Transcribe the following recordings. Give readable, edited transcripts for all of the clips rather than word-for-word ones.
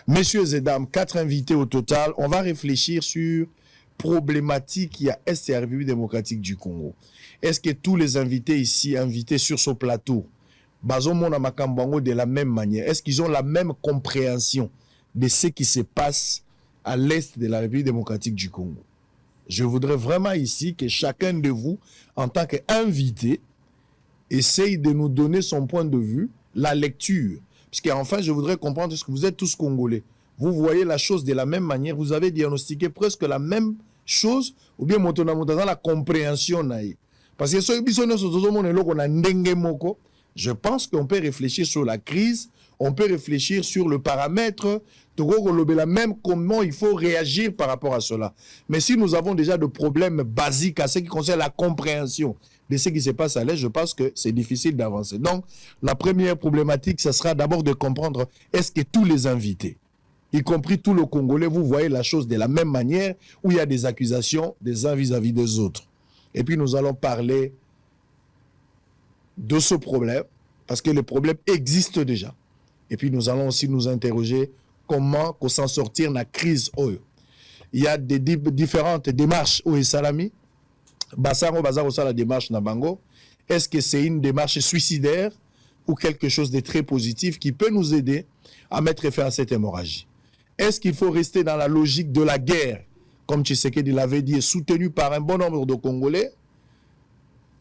Messieurs et dames, 4 invités au total. On va réfléchir sur problématique qu'il y a Est et République démocratique du Congo. Est-ce que tous les invités ici, invités sur ce plateau, Bazomona Makambango de la même manière, est-ce qu'ils ont la même compréhension de ce qui se passe à l'Est de la République démocratique du Congo? Je voudrais vraiment ici que chacun de vous, en tant qu'invité, essaye de nous donner son point de vue, la lecture. Parce qu'enfin, je voudrais comprendre, est-ce que vous êtes tous Congolais? Vous voyez la chose de la même manière, vous avez diagnostiqué presque la même chose, ou bien dans la compréhension. Parce que je pense qu'on peut réfléchir sur la crise, on peut réfléchir sur le paramètre, même comment il faut réagir par rapport à cela. Mais si nous avons déjà des problèmes basiques à ce qui concerne la compréhension de ce qui se passe à l'Est, je pense que c'est difficile d'avancer. Donc, la première problématique, ce sera d'abord de comprendre, est-ce que tous les invités, y compris tous les Congolais, vous voyez la chose de la même manière, où il y a des accusations des uns vis-à-vis des autres. Et puis, nous allons parler de ce problème, parce que le problème existe déjà. Et puis, nous allons aussi nous interroger comment s'en sortir de la crise. Il y a des différentes démarches au Salami. Basango Bazar la démarche Nabango. Est-ce que c'est une démarche suicidaire ou quelque chose de très positif qui peut nous aider à mettre fin à cette hémorragie? Est-ce qu'il faut rester dans la logique de la guerre, comme Tshisekedi l'avait dit, soutenu par un bon nombre de Congolais?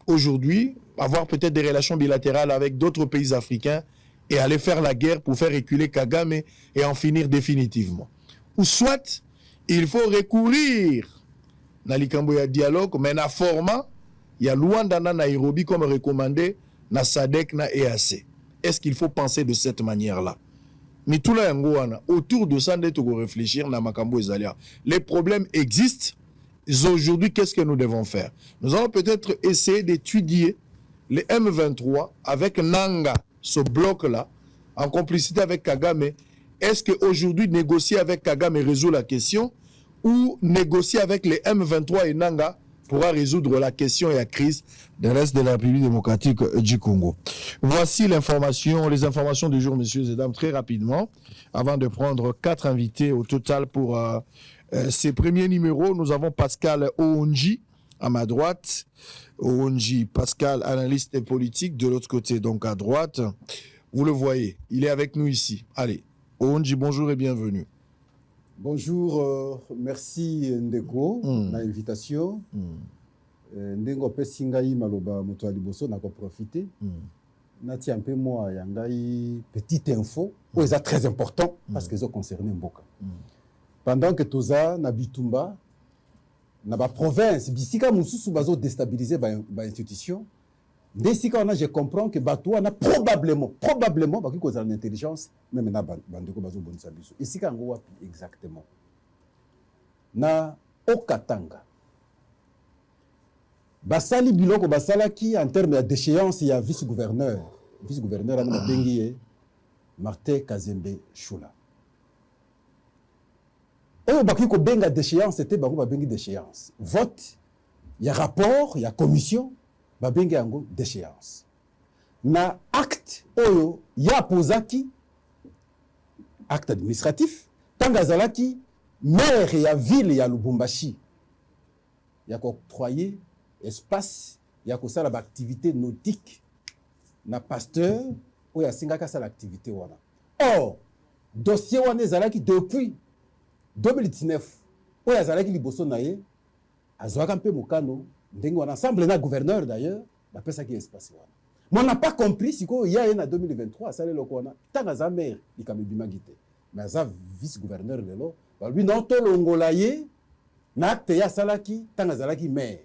Aujourd'hui, avoir peut-être des relations bilatérales avec d'autres pays africains et aller faire la guerre pour faire reculer Kagame et en finir définitivement. Ou soit, il faut recourir dans le dialogue, mais dans le format, il y a Luanda na Nairobi comme recommandé, na SADC, na EAC. Est-ce qu'il faut penser de cette manière-là? Mais tout là, autour de ça, nous réfléchir na Makambo Ezalia. Les problèmes existent. Aujourd'hui, qu'est-ce que nous devons faire? Nous allons peut-être essayer d'étudier les M23 avec Nanga, ce bloc-là, en complicité avec Kagame. Est-ce qu'aujourd'hui, négocier avec Kagame résout la question, ou négocier avec les M23 et Nanga pourra résoudre la question et la crise du reste de la République démocratique du Congo? Voici l'information, les informations du jour, messieurs et dames, très rapidement, avant de prendre 4 invités au total pour ces premiers numéros. Nous avons Pascal Oonji à ma droite. Oonji, Pascal, analyste politique, de l'autre côté, donc à droite. Vous le voyez, il est avec nous ici. Allez, Oonji, bonjour et bienvenue. Bonjour, merci Ndeko, l'invitation. Ndengo pesingai maloba moto aliboso na ko profiter. Nati un peu moi yangai petite info, c'est très important parce que ça concerne Mboka. Pendant que toza na bitumba na ba province bisika mususu bazo déstabiliser ba institution. Desika on a je comprends que bato on a probablement baki ko za l'intelligence même na bandeko bazo bonisa biso. Isika ngo wapi exactement? Na Okatanga. Basali biloko basalaki en termes de déchéance, il y a vice-gouverneur ana bengi Martin Kazembe Choula. Oyo baki ko benga déchéance, c'était bango ba bengi déchéance. Vote, il y a rapport, il y a commission, ba bengi yango déchéance. Na acte oyo ya posaki acte administratif, tanga zalaki maire ya ville ya Lubumbashi. Ya ko octroyer espace, ya ko sala ba activité nautique na pasteur oyo asingaka sala activité wana. Or, dossier wana ezalaki depuis 2019 oyo azalaki liboso na ye azwaka mpe mokano ndenge wana ensemble na gouverneur d'ailleurs bapesaki espace wana. Mais on n'a pas compris sikoyo ya ye na 2023 asali eloko wana ntango aza maire likambo ebimaki te, mais aza vice-gouverneur lelo balobi non tolongola ye na acte ya asalaki ntango azalaki maire.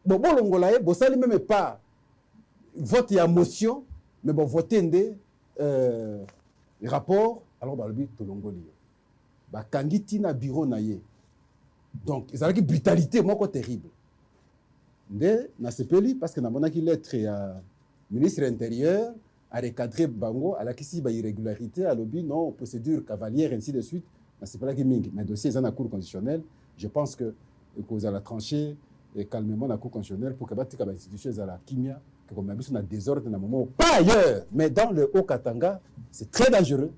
Bon, bolongola ye bosali même pas vote ya motion, mais bon vote nde rapport, alors balobi tolongoli ye bakangi tina bureau na ye. Donc ezalaki brutalité moko terrible nde na sepeli parce que namonaki lettre ya ministre intérieur a recadré bango alakisi ba irrégularité alobi non procédure cavalière ainsi de suite na sepelaki mingi, mais dossier za na cour constitutionnelle. Je pense que cause à la trancher et calmement la cour constitutionnelle pour que batika ba institution za la kimia que comme biso na désordre na moment pas ailleurs, mais dans le Haut-Katanga c'est très dangereux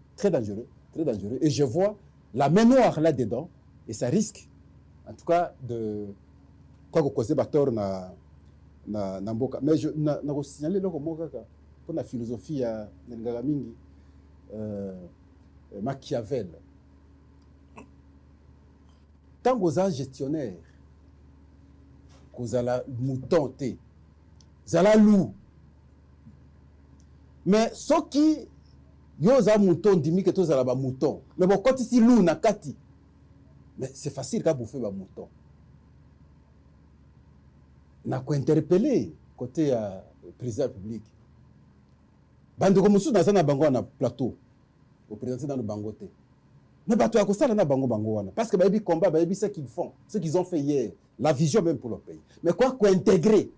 très dangereux. Et je vois la main noire là-dedans, et ça risque, en tout cas, de quoi que cause bator na mboka. Mais je na signaler le mot pour la philosophie ya ngaka mingi Machiavel. Tant que vous gestionnaire, que vous avez mouton, vous avez loup. Mais ce qui vous avez mouton, dit que vous avez mouton. Mais bon, quand ici loup na kati, mais c'est facile quand vous faites un mouton. N'a quoi interpeller côté président public. Bande comme sous dans un bango na plateau, au président dans le bangote. Mais bateau à cause ça na bango wana. Parce que baby combat, baby ce qu'ils font, ce qu'ils ont fait hier, la vision même pour le pays. Mais quoi intégrer.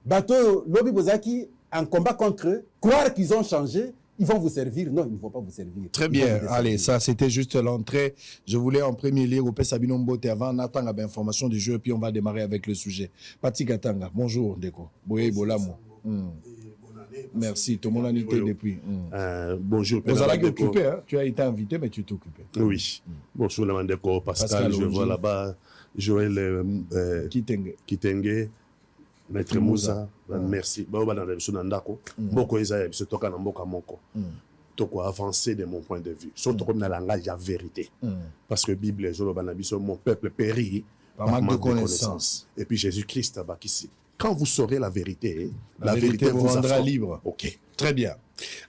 Bateau lobby bozaki en combat contre eux, croire qu'ils ont changé, ils vont vous servir. Non, ils ne vont pas vous servir. Très bien. Allez, ça c'était juste l'entrée. Je voulais en premier lire au Sabino Mbote avant, on attend l'information du jeu, puis on va démarrer avec le sujet. Pati Katanga, bonjour Deko. Boye Bolamo. Merci, tout le monde a été depuis. Bonjour. Vous allez t'occuper, hein? Tu as été invité, mais tu t'es occupé. Oui. Bonjour, Lamandeko, Pascal, je vois là-bas Joël Kitenge, Maître Moussa, merci. Bah, dans le Sunandako, Boko Isaïe, ce toka Namboka Moko. Toko avancé de mon point de vue. Surtout comme dans le langage, il y a vérité. Parce que Bible, mon peuple périt par manque de connaissance. Et puis Jésus-Christ, ici. Quand vous saurez la vérité vous rendra libre. Ok. Très bien.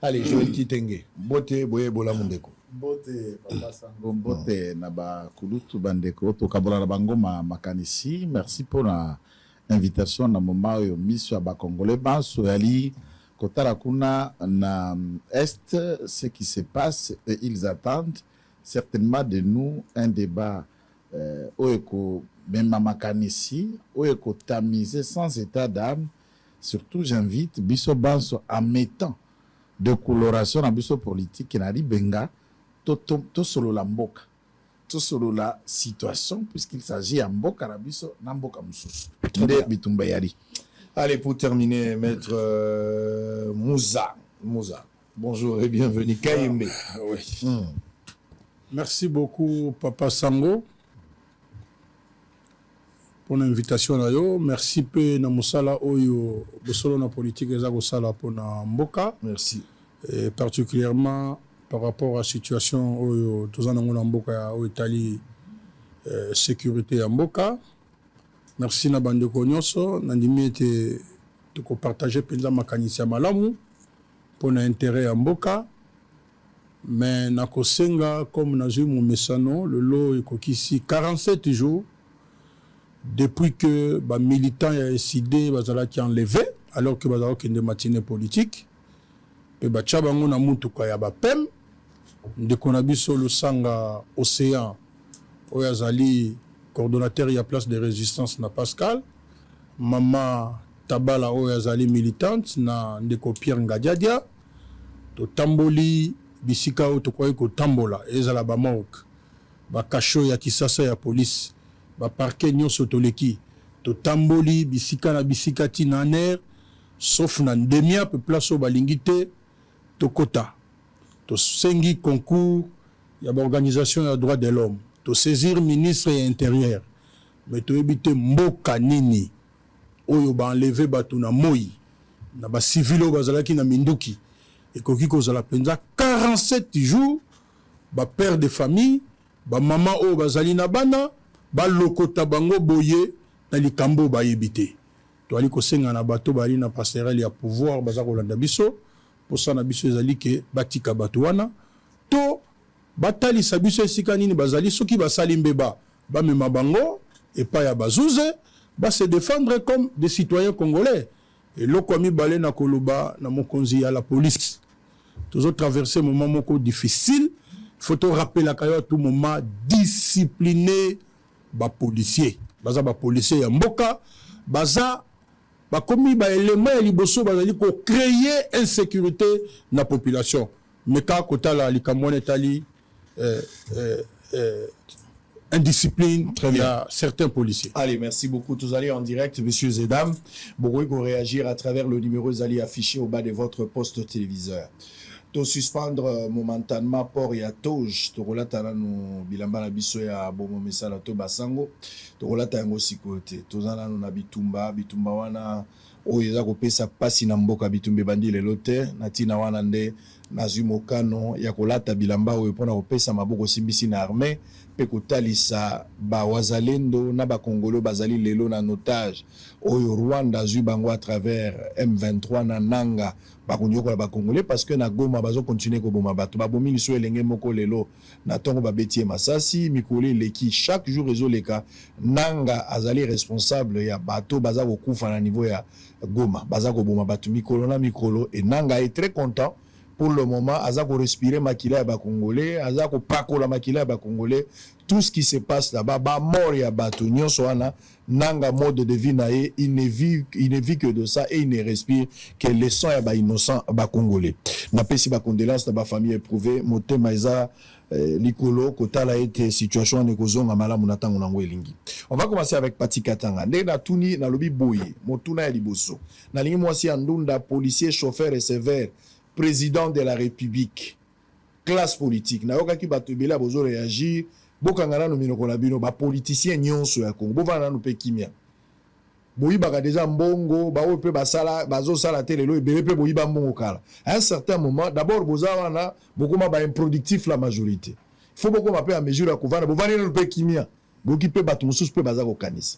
Allez, Joël Kitenge. Bote, boye, bola, mondeko. Bote, papa Sango. Bote, naba kulutu bandeko. Tokabola na bango makanisi. Merci pour l'invitation na moment yo miso ba congolais banso yali kotala kuna na est ce qui se passe et ils attendent certainement de nous un débat oeko même makanisi oeko tamisé sans état d'âme. Surtout j'invite biso banso en mettant de coloration na biso politique na li benga to solo la mboka. Solo la situation puisqu'il s'agit en mboka na biso na mboka mususu. Bitumba yali. Allez, pour terminer, maître Moussa. Bonjour et bienvenue. Kayembe. Oui. Merci beaucoup, Papa Sango, pour l'invitation. Merci peu na musala oyo bosolo na politique ezako sala pour na mboka. Merci. Et particulièrement par rapport à la situation oyo tozanango na mboka au Italie sécurité ya mboka. Merci na bandeko nyonso nandimi ete toko partager penza makanisi ya malamu pour na intérêt ya mboka. Mais na kosenga comme na zui mon mesano le lot ekokisi 47 jours depuis que ba militants ya décidé bazalaki enlevé alors que bazalaki kende matinée politique pe ba tchabango na mutuka ya ba pem ndeko na biso le sanga océan oyo azali coordonnateur ya place de résistance na Pascal mama tabala oyo azali militante na ndeko Pierre Ngadiadia to tamboli bisika oyo tokoki kotambola ezala ba morgue ba kasho ya kisasa ya police ba parquet nyonso toleki to tamboli bisika na bisika tina ner sauf na ndemia pe place oyo balingi te tokota to sengi concours ya ba organisation ya droit de l'homme to saisir ministre et intérieur mais to ebite mboka nini oyo ba enlever bato na moi na ba civilo bazalaki na minduki ekoki kozala penza 47 jours ba père de famille ba maman oyo bazali na bana ba lokota bango boye na likambo ba yebite to ali kosenga na bato bali na passerelle ya pouvoir baza kolanda biso pour ça na biso ezali ke batika bato wana to batali sabiso esika nini bazali soki basali mbeba ba mema bango et pas ya bazuze ba se défendre comme des citoyens congolais et lokomi balé na koloba na mokonzi ya la police toujours traverser un moment moko difficile il faut te rappeler la à tout moment discipliner ba policier baza ba policier ya mboka baza ba komi ba élément ya liboso bazali ko créer insécurité na population mais ka kotala likamone tali indiscipline. Très bien. Il y a certains policiers. Allez, merci beaucoup. Tous allez en direct, messieurs et dames. Beaucoup vont réagir à travers le numéro Zali affiché au bas de votre poste téléviseur. to suspendre momentanément port ya Toge tokolata nanu bilamba na biso ya bomo misala to basango tokolata yango sikoyo te toza nanu na bitumba wana oyo eza kopesa pasi na mboka bitumba ebandi lelo te na ntina wana nde nazwi mokano ya kolata bilamba oyo mpona kopesa maboko simbisi na armée mpe kotalisa bawazalendo na bakongolo bazali lelo na otage oyo Rwanda azwi bango à travers M23 na nanga bakonyokola bakongolais parce que na Goma bazokontinue koboma bato babomi liso elenge moko lelo na ntongo babetie masasi mikolo eleki chaque jour ezoleka nanga azali responsable ya bato baza kokufa na niveau ya Goma baza koboma bato mikolo na mikolo et nanga est très content pour le moment aza ko respirer makila ya bakongolais aza ko pakola makila ya bakongolais tout ce qui se passe là-bas ba mort ya bato nyonso wana nanga mode de vie na ye il ne vit que de ça et il ne respire que le sang ya ba innocent bakongolais na pesi ba condoléances na ba famille éprouvée motema eza likolo kotala ete situation ne kozonga malamu na tango nango elingi. On va commencer avec Pati Katanga ndenge na tuni na lobi boye motuna ya liboso na lingi mwasi ya ndunda policier chauffeur et sévère président de la République, classe politique. Na yoka ki bato bela bozo réagir, bokangana no minoko na bino ba politicien nyonso ya Congo. Bovana no pe kimia. Boyi baka déjà mbongo, ba o pe basala, bazo sala tele lo ebele pe boyi ba mbongo kala. À un certain moment, d'abord boza wana bokoma ba improductif la majorité. Il faut bokoma pe à mesure ya kovana, bovana no pe kimia. Boki pe bato mususu pe baza ko kanisa.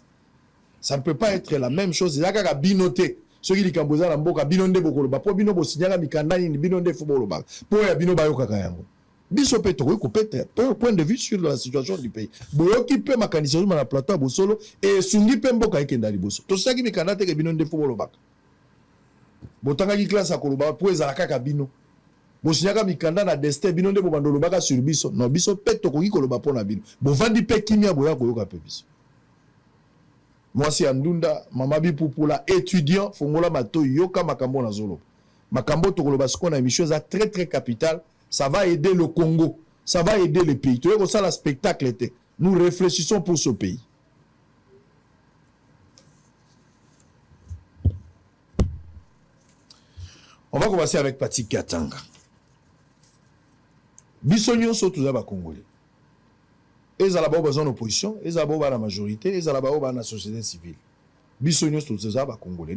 Ça ne peut pas être la même chose. Yaka ka binoté. Ceux qui kamboza na mboka bino nde bokoloba po bino bosinyaka mikanda ni bino nde fo boloba po ya bino bayokaka yango biso pe to ko peut-être point de vue sur la situation du pays boyoki pe makanisa zuma na plateau bosolo et sungi pe mboka ekenda liboso to saki mikanda te ke bino nde fo boloba botanga ki classe akoloba po ezala kaka bino bosinyaka mikanda na destin bino nde bobandolo baka sur biso non biso pe to ko koloba po na bino bovandi pe kimia boya koyoka pe biso. Moi, c'est Andunda, Mama Bipupula, étudiant, Fongola Mato, Yoka Makambo Nazolo. Makambo Tokoloba, ce qu'on a mis chose très très capitale, ça va aider le Congo, ça va aider le pays. Tu vois, ça, le spectacle était. Nous réfléchissons pour ce pays. On va commencer avec Pati Katanga. Bissonio sont tous à Congolais. Ils ont la besoin d'opposition, ils ont la majorité, ils ont la société civile. Bissonio sont tous à Congolais.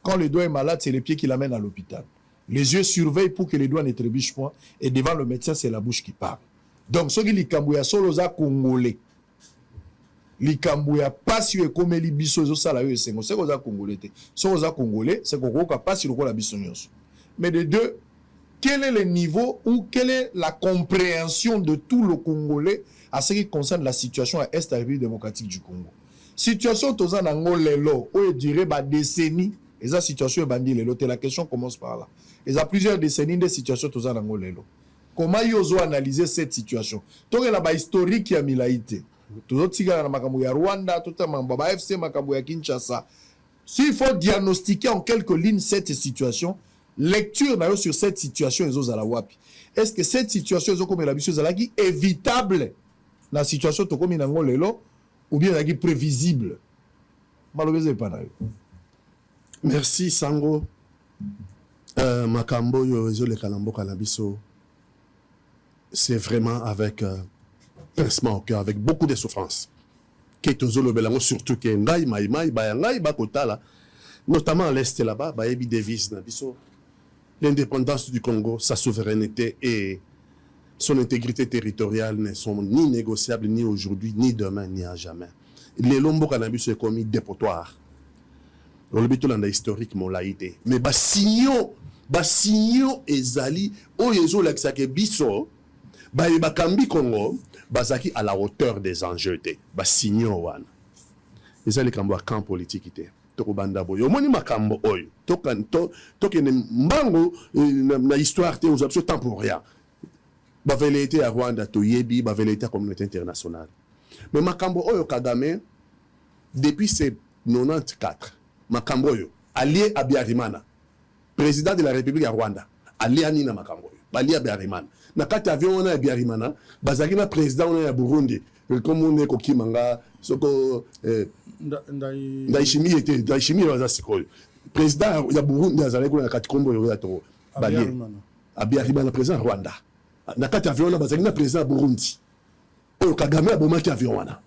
Quand le doigt est malade, c'est les pieds qui l'amènent à l'hôpital. Les yeux surveillent pour que les doigts ne trébuchent point. Et devant le médecin, c'est la bouche qui parle. Donc, ceux qui les Cambouya sont les Congolais. Les Cambouya pas si comme les Bissonio, c'est les Congolais. Ceux les Congolais, c'est qu'on ne pas si la Bissonio. Mais de deux, quel est le niveau ou quelle est la compréhension de tout le Congolais à ce qui concerne la situation à Est de la République démocratique du Congo? Situation toza nango lelo, ou dirait ba décennies, et la situation est bandit lelo, la question commence par là. Et ça plusieurs décennies de situation toza nango lelo. Comment yozo analyser cette situation? Donc la ba historique ya milaïté. Tozo tigana na makambo ya Rwanda, tout ba FC makambo ya Kinshasa. S'il faut diagnostiquer en quelques lignes cette situation, lecture sur cette situation est-ce que cette situation est évitable la situation ou bien prévisible? Merci Sango. Makambo c'est vraiment avec pincement au cœur, avec beaucoup de souffrance. Surtout que notamment à l'Est là-bas, il y a des devises. L'indépendance du Congo, sa souveraineté et son intégrité territoriale ne sont ni négociables, ni aujourd'hui, ni demain, ni à jamais. Les lombo cannabis sont commis dépotoir. Le but de historique, mon laïté. Mais signon ezali, o yezo l'axake biso, bakambi Congo, bazaki à la hauteur des enjeux. Signon wana. Ezali kambo à camp politique. Tokobanda boyo moni makambo oyo tokene mbango na histoire te aux absolument temporaire ba velléité à Rwanda to yebi ba velléité à communauté internationale mais makambo oyo Kagame depuis c'est 94 makambo oyo allié à Biarimana président de la République à Rwanda allié à Nina makambo oyo allié à Biarimana na kati avion na Biarimana bazaki na président na Burundi comme on est kokimanga soko Ndaishimi était Ndaishimi was sikoyo président ya Burundi azalaki na kati kombo ya to balié abiarima na président Rwanda na kati avion na bazali na président Burundi oyo Kagame abomaki avion wana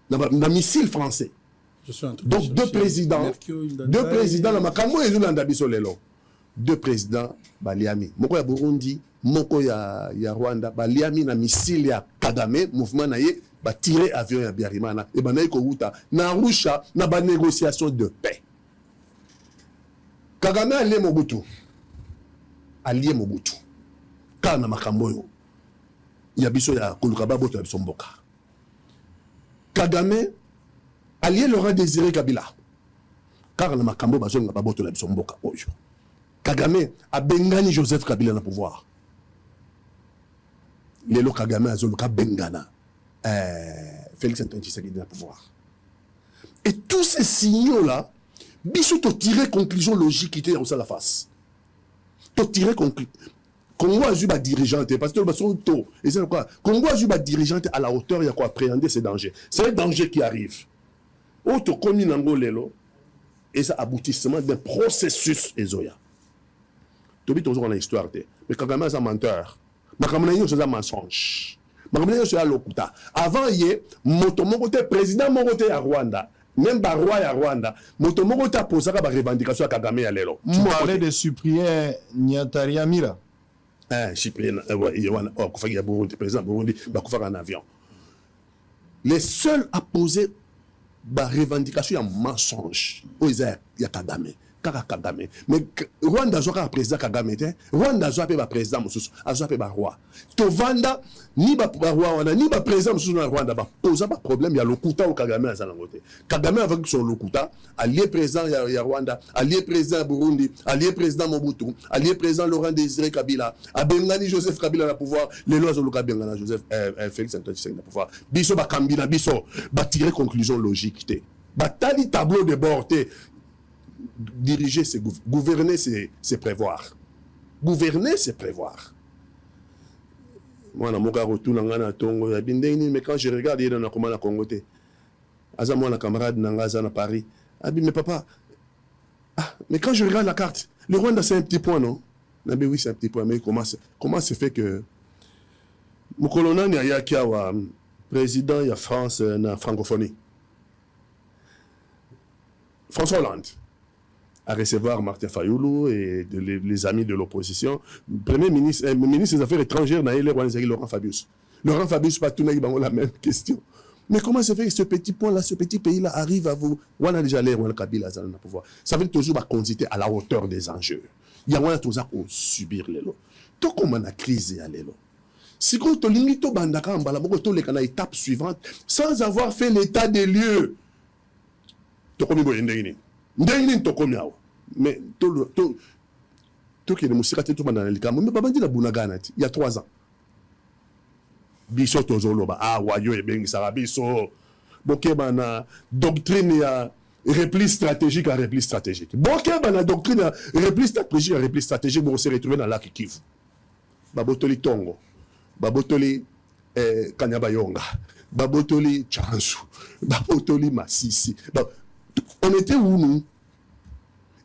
na missile français. Donc deux présidents na makambo ezolanda biso lelo. Deux présidents baliami moko ya Burundi moko ya Rwanda baliami na missile ya Kagame mouvement na ye ba tirer avion ya Biarimana et banayi ko wuta na Arusha na ba négociation de paix. Kagame allié Mobutu kana makambo yo ya biso ya kolukaba boto ya biso mboka. Kagame allié Laurent Désiré Kabila car na makambo bazonga ba boto ya biso mboka oyo. Kagame a bengani Joseph Kabila na pouvoir. Lelo Kagame a zoluka bengana Félix Antoine Tshisekedi na pouvoir. Et tous ces signaux-là, biso to tirer conclusion logique qui était dans la face. To tirer conclusion. Congo a eu ba dirigeante parce que son taux et c'est quoi? Congo a eu ba dirigeante à la hauteur il y a quoi appréhender ces dangers. C'est un danger qui arrive. Auto connu nango lelo et ça aboutissement d'un processus ezoya. Tobi toujours dans l'histoire mais Kagame est un menteur. Makamana yo c'est un mensonge. Makamana yo c'est un lokuta. Avant hier moto moko te président moko te à Rwanda. Même ba roi ya Rwanda, moto moko ta posaka ba revendication à Kagame ya lelo. Tu parlais de Cyprien Nyatariamira. Cyprien Yohana Kufagi ya Burundi, président Burundi, ba kufaka en avion. Les seuls à poser ba revendication ya mensonge. Oiza ya Kagame. Kagame. Mais Rwanda a président Kagame, Rwanda a président Moussous, a ba roi. Tovanda, ni ba roi, ni ba président Moussous na Rwanda, pose pas problème, il y a le Lokuta au Kagame à Zalangote. Kagame avec son Lokuta, allié président ya Rwanda, allié président Burundi, allié président Mobutu, allié président Laurent Désiré Kabila, a Bengani Joseph Kabila na pouvoir, les lois ont le Bengana Joseph Félix Antoine Tshisekedi na pouvoir. Biso ba Kambina, biso ba tirer conclusion logique té. Ba tali tableau de bord té. Diriger, c'est gouverner, c'est prévoir. Gouverner, c'est prévoir. Moi, mon gars retourne en Tongo, mais quand je regarde, il y a un comment à Congo. Aza moi, un camarade Nangaza à Paris. Ah, mais papa, mais quand je regarde la carte, le Rwanda, c'est un petit point, non? Oui, c'est un petit point, mais comment se fait que mon colonel il y a président, il y a France, la francophonie. François Hollande à recevoir Martin Fayoulou et les amis de l'opposition. Premier ministre des Affaires étrangères, Laurent Fabius. Laurent Fabius, pas tout le monde la même question. Mais comment se fait que ce petit point-là, ce petit pays-là arrive à vous? On a déjà l'air, on a Kabila, ça n'a pouvoir. Ça veut toujours consulter à la hauteur des enjeux. Il y a toujours à subir les lots. Tout comme on a crise à l'élo. Si on a limite au bandaka, on a l'étape suivante, sans avoir fait l'état des lieux. Mais tout qui est musique tout dans le cas mais pas dit la bunagana il y a 3 ans biso tozoloba wayo e bengi sara biso boke bana doctrine ya repli stratégique à repli stratégique boke bana doctrine ya repli stratégique pour se retrouver dans lac Kivu babotoli Tongo babotoli Kanyabayonga babotoli Chanzu babotoli Masisi on était où nous?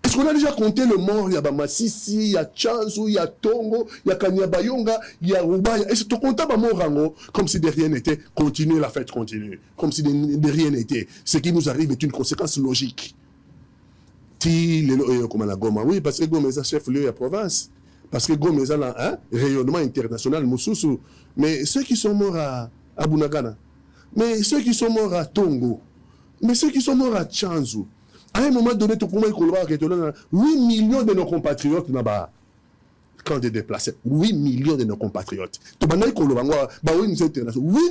Est-ce qu'on a déjà compté le mort? Il y a Masisi, il y a Chanzu, il y a Tongo, il y a Kanyabayonga, il y a Rubaya. Est-ce que tu comptes pas mort comme si de rien n'était? Continuer, la fête continue. Comme si de rien n'était. Ce qui nous arrive est une conséquence logique. Oui, parce que Gomeza chef-lieu de la province. Parce que Gomeza a un rayonnement international. Mais ceux qui sont morts à Bunagana, mais ceux qui sont morts à Tongo, mais ceux qui sont morts à Chanzu, à un moment donné, 8 millions de nos compatriotes là-bas, quand des déplacés, 8 millions de nos compatriotes. 8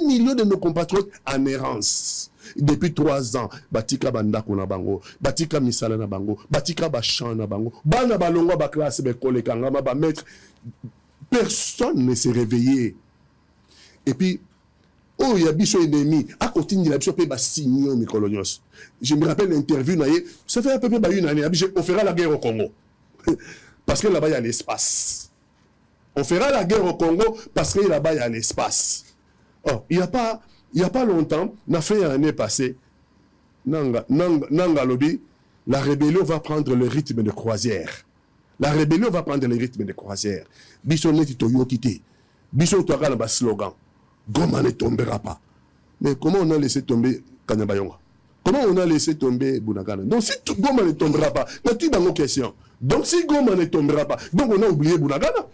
millions de nos compatriotes en errance. Depuis 3 ans, Batika Bandako na bango, Batika Misala na bango, Batika Bachan na bango, Bana Balonga ba classe be kolekanga ba maître. Personne ne s'est réveillé. Et puis oh, il y a biso ennemi. À côté de la biso pe ba signo mi colonios. Je me rappelle l'interview naïe. Ça fait à peu près une année. On fera la guerre au Congo. Parce que là-bas il y a l'espace. On fera la guerre au Congo parce que là-bas il y a l'espace. Oh, il y a pas longtemps, on a fait l'année passée, Nanga Lobby, la rébellion va prendre le rythme de croisière. La rébellion va prendre le rythme de croisière. Biso neti toyokite. Biso toaka na ba slogan. Goma ne tombera pas. Mais comment on a laissé tomber Kanyabayonga? Comment on a laissé tomber Bunagana? Donc si Goma ne tombera pas, tu as une question. Donc si Goma ne tombera pas, donc on a oublié Bunagana.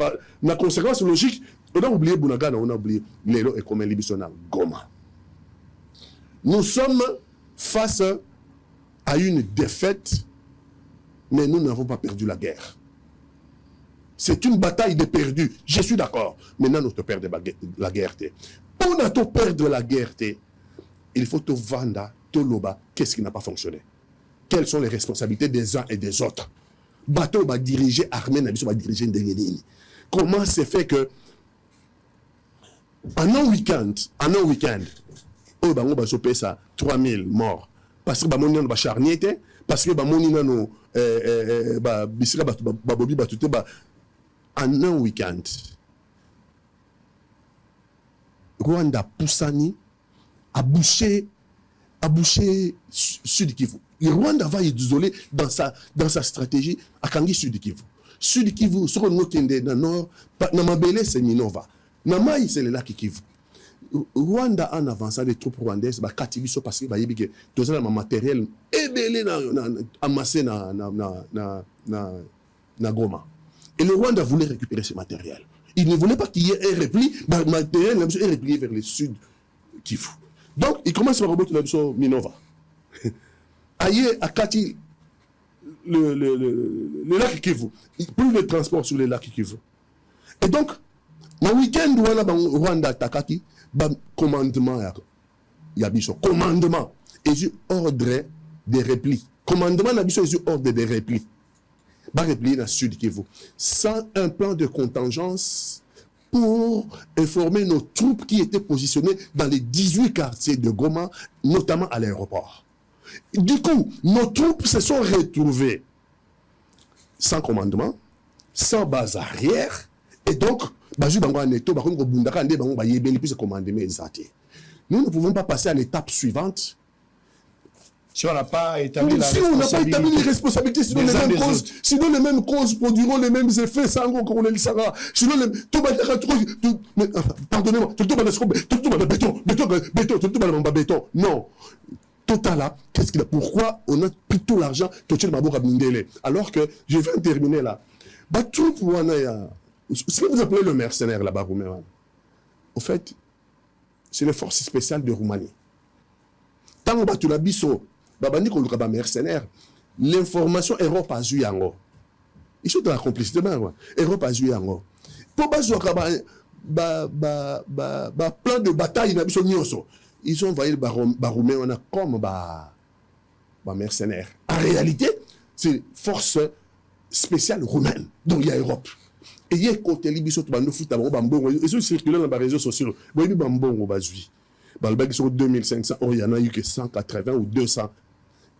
La conséquence logique, on a oublié Bunagana, on a oublié Lelo et comme Libisona Goma. Nous sommes face à une défaite, mais nous n'avons pas perdu la guerre. C'est une bataille de perdus. Je suis d'accord. Maintenant, nous te perdons la guerre. Pour nous perdre la guerre, il faut te vendre, te loba. Qu'est-ce qui n'a pas fonctionné? Quelles sont les responsabilités des uns et des autres? Bateau va diriger, armée va diriger Ndengenini. Comment c'est fait que en un week-end, on va choper ça 3000 morts parce que on a charnier, parce que on a en un week-end, Rwanda Poussani a bouché Sud Kivu. Le Rwanda va isoler dans sa stratégie à Kangi Sud Kivu. Sud Kivu, sur le nord, dans le nord, Namabele c'est Minova. Namaï c'est le lac Kivu. Rwanda en avançant les troupes rwandaises, Katibiso parce que tout ça matériel ébélé amassé na Goma. Et le Rwanda voulait récupérer ce matériel. Il ne voulait pas qu'il y ait un repli, le matériel est replié vers le sud Kivu. Donc, il commence par remonter la Minova. Aïe, à Kati, le lac Kivu. Plus de transport sur le lac Kivu. Et donc, le week-end, Rwanda Takaki, commandement, il y a commandement, et j'ai ordre de repli. Commandement, il y a ordre de repli. Va replier dans le sud Kivu. Sans un plan de contingence pour informer nos troupes qui étaient positionnées dans les 18 quartiers de Goma, notamment à l'aéroport. Du coup, nos troupes se sont retrouvées sans commandement, sans base arrière, et donc, nous ne pouvons pas passer à l'étape suivante. Si on n'a pas établi la responsabilité, sinon les mêmes causes produiront les mêmes effets sans qu'on les saura. Sinon, pardonnez-moi, béton. Non. Total, qu'est-ce qu'il a? Pourquoi on a pris tout l'argent alors que je vais terminer là. Ce que vous appelez le mercenaire là-bas, au fait, c'est les forces spéciales de Roumanie. Tant que tu l'as biso, mercenaire, l'information Europe a joué en haut. Ils sont dans la complicité, Europe a joué en haut. Pour plan de bataille, ils ont envoyé le baroumé, on a comme mercenaire. En réalité, c'est force spéciale roumaine, donc il y a Europe. Et il y a côté Libiso, ils ont circulé dans les réseaux sociaux. Il y a 2500, il y en a eu que 180 ou 200.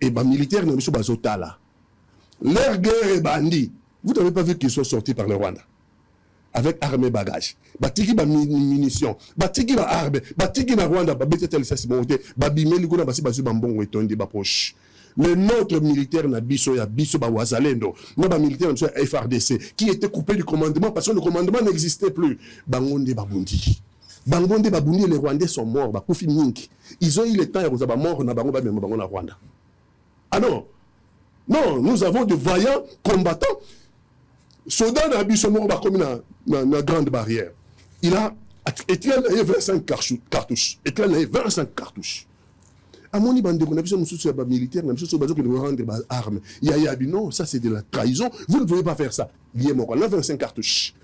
Et les militaires n'ont pas eu là. Leur guerre est bandit. Vous n'avez pas vu qu'ils sont sortis par le Rwanda avec armes et bagages. Batiki ba munitions, batiki ba armes, batiki na Rwanda ba betete ça monté, ba bimeli kuna basi bazu bambongo etondi ba poche. Les nôtres militaires na biso ya biso ba wazalendo, na ba militaires na FRDC qui étaient coupés du commandement parce que le commandement n'existait plus. Bangonde babundi. Bangonde babundi, les Rwandais sont morts, ba kufi mingi. Ils ont eu le temps ya ba mort na bango ba même bango na Rwanda. Ah non. Non, nous avons de vaillants combattants. Soldats na biso mort ba comme na grande barrière. Il a Etienne a 25 cartouches. Etienne a 25 cartouches. À mon niveau, on a besoin de militaire, on a besoin de rendre des armes. Il y a dit non, ça c'est de la trahison. Vous ne pouvez pas faire ça. Il y a 25 cartouches.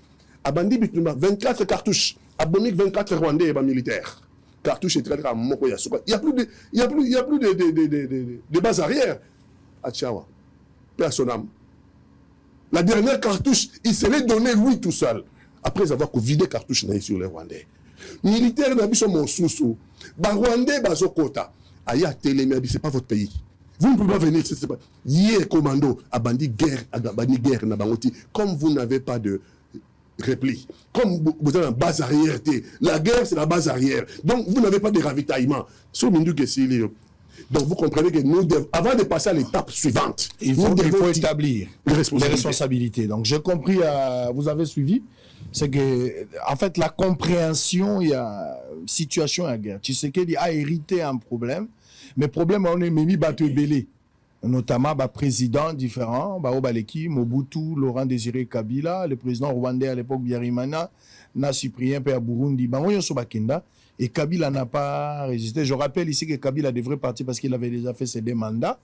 À Bandi, 24 cartouches. À Bonik, 24 Rwandais et militaires. Cartouches et très rares. Il n'y a plus de base arrière. À Tchawa. Personne. La dernière cartouche, il se l'est donné lui tout seul. Après avoir vidé cartouche sur les Rwandais. Militaires, mon sous-sous. Rwandais, Bazokota. Aya Télémé, ce n'est pas votre pays. Vous ne pouvez pas venir, c'est pas. Hier, commando, à bandi guerre, comme vous n'avez pas de repli, comme vous avez une base arrière, la guerre c'est la base arrière. Donc vous n'avez pas de ravitaillement. Donc vous comprenez que nous devons, avant de passer à l'étape suivante, il faut établir les responsabilités. Donc j'ai compris, vous avez suivi, c'est que en fait la compréhension, il y a situation à guerre. Tshisekedi a hérité un problème, mais problème on est mis battu belé. Notamment présidents différents, Obaleki, Mobutu, Laurent Désiré Kabila, le président rwandais à l'époque Biarimana, na Cyprien Père Burundi, et Kabila n'a pas résisté. Je rappelle ici que Kabila devrait partir parce qu'il avait déjà fait ses 2 mandats,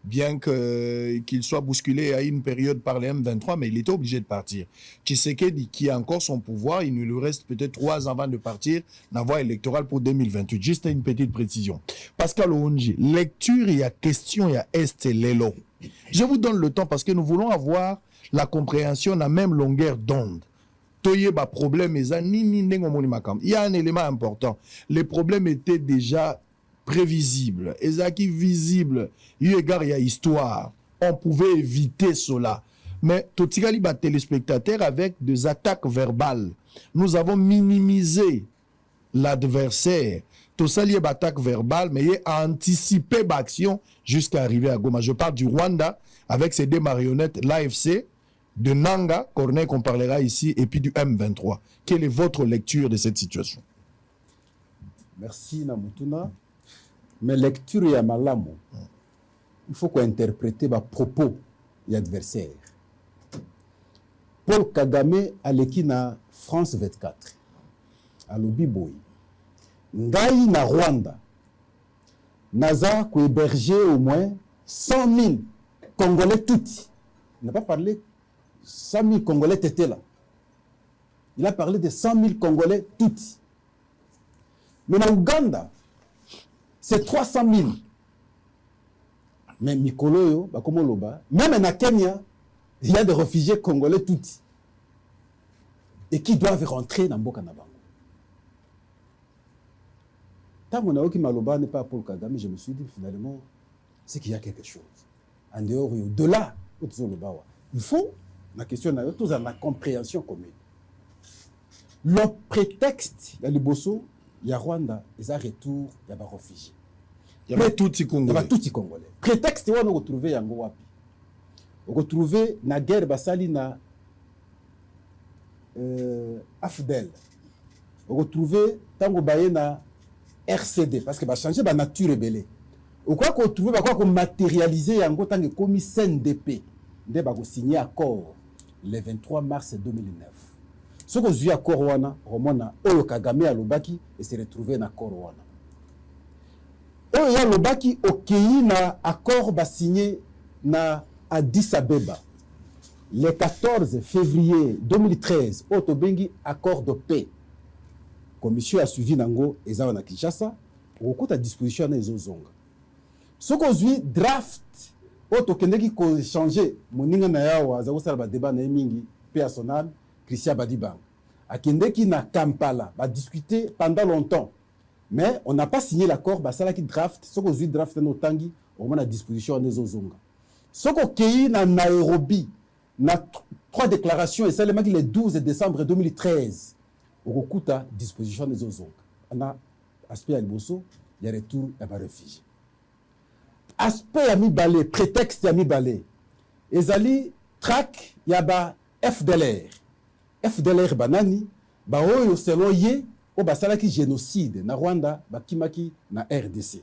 bien qu'il soit bousculé à une période par les M23, mais il était obligé de partir. Tshisekedi, qui a encore son pouvoir, il lui reste peut-être 3 ans avant de partir, la voie électorale pour 2028. Juste une petite précision. Pascal Ounji, lecture, il y a question, il y a est et l'élo. Je vous donne le temps parce que nous voulons avoir la compréhension, la même longueur d'onde. Il y a un élément important. Les problèmes étaient déjà prévisibles. Et ça qui visible, il y a histoire. On pouvait éviter cela. Mais Totigali téléspectateurs avec des attaques verbales. Nous avons minimisé l'adversaire. Tosali attaque verbale, mais il a anticipé l'action jusqu'à arriver à Goma. Je parle du Rwanda avec ses 2 marionnettes, l'AFC, de Nanga, Corneille qu'on parlera ici, et puis du M23. Quelle est votre lecture de cette situation? Merci Namutuna. Mais lecture ya malamu, il faut qu'on interprète les propos de l'adversaire. Paul Kagame aleki na France 24. Alobi boy. Ngai na Rwanda. Naza ko héberger au moins 100 000 Congolais tout. Il n'a pas parlé 100 000 Congolais étaient là. Il a parlé de 100 000 Congolais tout. Mais en Ouganda, c'est 300 000. Mais Mikolo, même en Kenya, il y a des réfugiés congolais tout. Et qui doivent rentrer dans Mboka na bango. Tant que Naoki Maloba n'est pas Paul Kagame, je me suis dit finalement, c'est qu'il y a quelque chose. En dehors et au-delà, il faut, la question est tous en la compréhension commune. Le prétexte, il y a le Bosso, il y a Rwanda, il y a retour, il y a des réfugiés. Il y a tout les Congolais. Il y a tout les Congolais. Prétexte, on a retrouvé Yango Wapi. On a retrouvé la guerre Basali na Afdel. On a retrouvé Tango Baye na RCD, parce que va changer la nature rebelle. On a retrouvé, on a matérialisé Yango Tango comme CNDP. On a signé accord le 23 mars 2009. Ce qu'on a vu accord wana, Romana, Oyo Kagame à Lobaki et s'est retrouvé dans accord wana. Oyo ya Lobaki okei na accord ba signé na Addis Abeba le 14 février 2013. Otobengi accord de paix. Commission a suivi nango ezawa na Kinshasa pour à disposition na ezozonga. Ce qu'on a vu draft otokendeki ko changer moninga na yawa za kosala ba débat na mingi personnel. Christian Badibang. Akendeki na Kampala, va discuter pendant longtemps. Mais on n'a pas signé l'accord, bah ça là qui draft, ce qu'on dit draft no tangi, on a à disposition des ozonga. Ce qu'on kei na Nairobi, na 3 déclarations et ça le le 12 décembre 2013. On à disposition des ozonga. On a aspect à Liboso, il y a retour à ma réfugié. Aspect à mi balé, prétexte à mi balé. Ezali track yaba FDLR. FDLR banani ba oyo selon ye o basala ki génocide na Rwanda ba kimaki na RDC.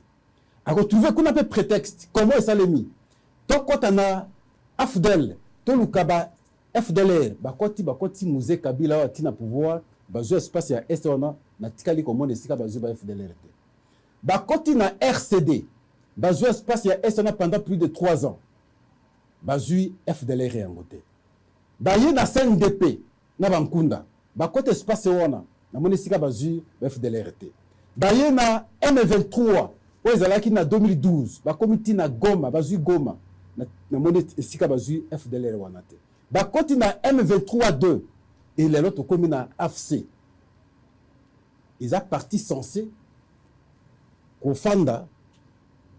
A retrouver qu'on appelle prétexte comment ça l'emi. To kota na AFDEL to lukaba FDLR ba koti musée Kabila wa tina pouvoir ba zo espace ya est ona na tikali comme on esika ba zo ba FDLR. Ba koti na RCD ba zo espace ya est ona pendant plus de 3 ans. Ba zo FDLR en côté. Ba ye na CNDP na bankunda ba côté espace wana na monisika bazu FDLRT ba ye na M23 o ezalaki na 2012 ba komiti na Goma bazu Goma na monisika bazu FDLR wana te ba koti na M23-2 et les autres komi na AFC ils a parti censé kofanda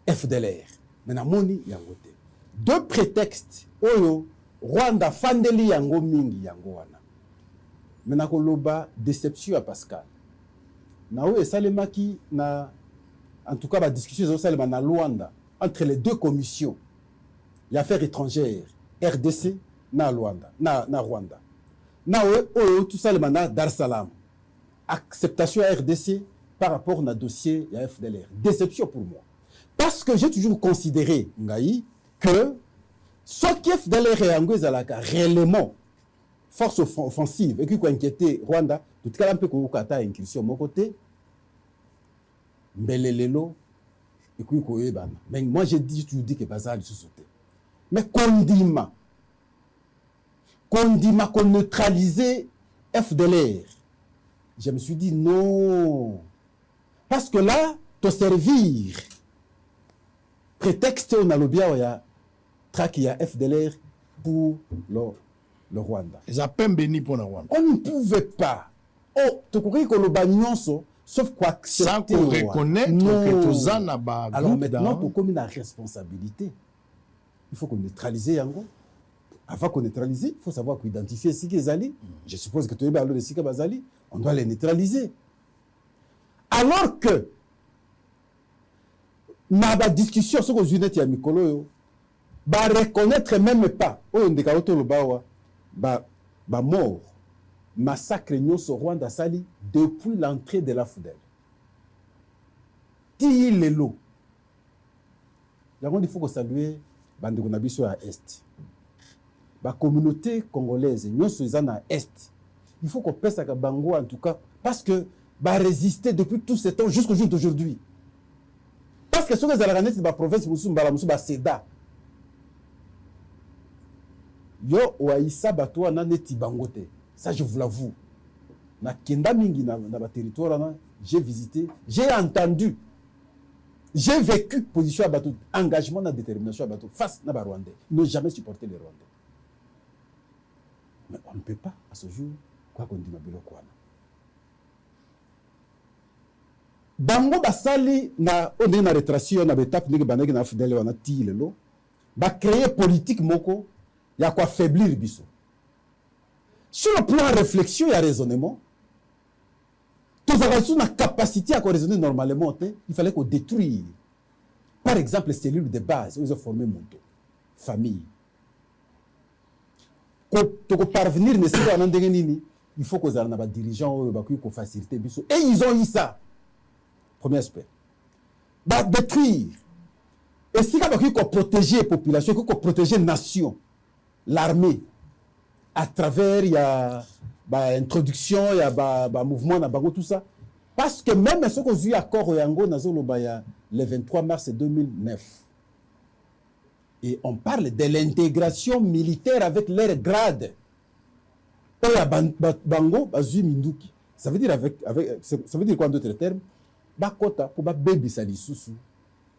FDLR mais na moni yango te deux prétextes oyo Rwanda fandeli yango mingi yango wana. Maintenant, koloba déception à Pascal. Na o esalemaki na en tout cas la discussion ezosalema na Luanda entre les deux commissions ya affaires étrangères RDC na Luanda na Rwanda na oyo tout ça na Dar es Salaam acceptation à RDC par rapport au dossier ya FDLR. Déception pour moi. Parce que j'ai toujours considéré, Ngaï, que ce qui FDLR et Ango Zalaka réellement force offensive et qui a inquiété Rwanda, tout cas un peu qu'on a incursion mon côté, Mbelelelo et puis Koebana. Mais moi j'ai toujours dit que Bazal se sautait. Mais Kondima, qu'on neutralisait FDLR. Je me suis dit non. Parce que là, te servir prétexte on a le bien, il y a traqué à FDLR pour le Rwanda. Ils ont peine béni pour le Rwanda. On ne pouvait pas. Oh, tu crois que le bagnonso, sauf quoi sans qu'on reconnaisse que tous en a bas. Alors maintenant, pour comme une responsabilité, il faut qu'on neutralise Yango. Avant qu'on neutralise, il faut savoir identifier ce qu'ils allaient. Je suppose que tu es le Sika Bazali, on doit les neutraliser. Alors que, dans la discussion sur les unités à Mikolo, bah reconnaître même pas, bah mort, massacre nyonso Rwanda Sali depuis l'entrée de la Foudel. Ti lelo. Il faut que saluer bande konabiso à Est. La communauté congolaise, nous sommes à Est. Il faut qu'on pèse à Bango en tout cas, parce que va résister depuis tout ce temps jusqu'au jour d'aujourd'hui. Parce que ce que les de la province de Seda, yo oaïsa bato na neti bangote. Ça je vous l'avoue. Na kenda mingi na territoire j'ai visité, j'ai entendu, j'ai vécu position à bateau, engagement na détermination à bateau face na Rwandais. Ils n'ont jamais supporté les Rwandais. Mais on ne peut pas, à ce jour, quoi qu'on dise, quoi. Bango basali na on est na rétration na étape ni banaki na fidèle wana tilelo ba créer politique moko ya quoi affaiblir biso. Sur le plan réflexion et raisonnement, tous avons une capacité à raisonner normalement, il fallait qu'on détruise. Par exemple, les cellules de base, où ils ont formé mon famille. Pour parvenir il faut que les dirigeants qui faciliter. Et ils ont eu ça. Premier aspect. Bah, détruire. Et si ils ont protégé la population, ils ont protégé la nation, l'armée, à travers l'introduction, il y a mouvement, tout ça. Parce que même ce qu'on a eu accord au Yango, le 23 mars 2009. Et on parle de l'intégration militaire avec leur grade. Bango, Bazu Minduki. Ça veut dire ça veut dire quoi en d'autres termes? Bakota pour baby salisusu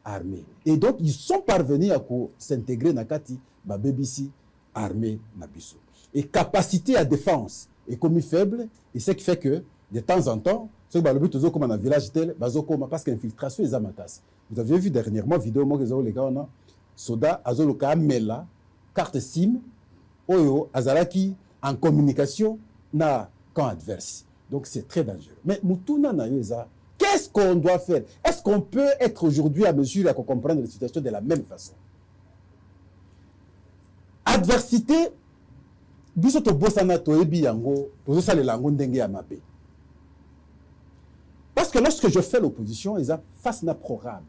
armée. Et donc ils sont parvenus à s'intégrer dans Kati, BBC armée Nabiso. Et capacité à défense est comme faible, et ce qui fait que de temps en temps, ce que le but est comme dans un village tel, parce qu'infiltration est amakas. Vous avez vu dernièrement vidéo moi que les gars soda azoloka mela carte SIM oyo azalaki en communication na camp adverse. Donc c'est très dangereux. Mais mutuna na yoza, qu'est-ce qu'on doit faire? Est-ce qu'on peut être aujourd'hui à mesure à comprendre la situation de la même façon? Adversité biso to bosana to ebi yango to ça le lango ndenge ya mabe. Parce que lorsque je fais l'opposition, ils ont face na programme.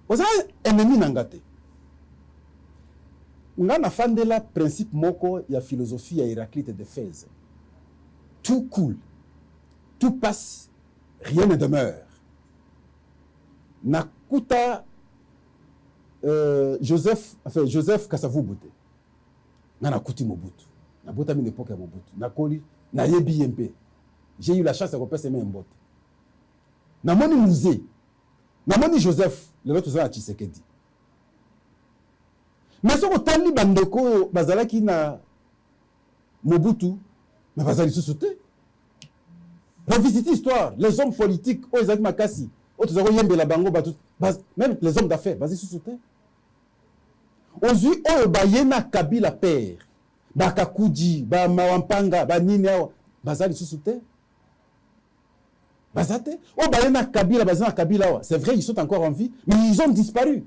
Vous avez ennemi nangate. On a fondé le principe moko ya philosophie ya Héraclite de Fès. Tout coule, tout passe, rien ne demeure. Nakuta Joseph Kasavu Bouté. Nakuti Mobutu. Nabuta une époque à Mobutu. Nakoli na yebi yempe. J'ai eu la chance de repasser mes mbote. Namoni musée. Namoni Joseph, le autre à Tshisekedi. Mais ce que tali bandeko bazalaki na Mobutu, mais bazali sous-sauté. Revisiter l'histoire, les hommes politiques, Oezaki Makasi, autres yembe la bango batu, même les hommes d'affaires, bazali sous-sauté. Ozui oyo bayena Kabila père, Bakakuji, ba Mawampanga, ba nini awa, bazali sous-sauté. Bazate. Oh, Bayana Kabila, Bazana Kabila, c'est vrai, ils sont encore en vie, mais ils ont disparu.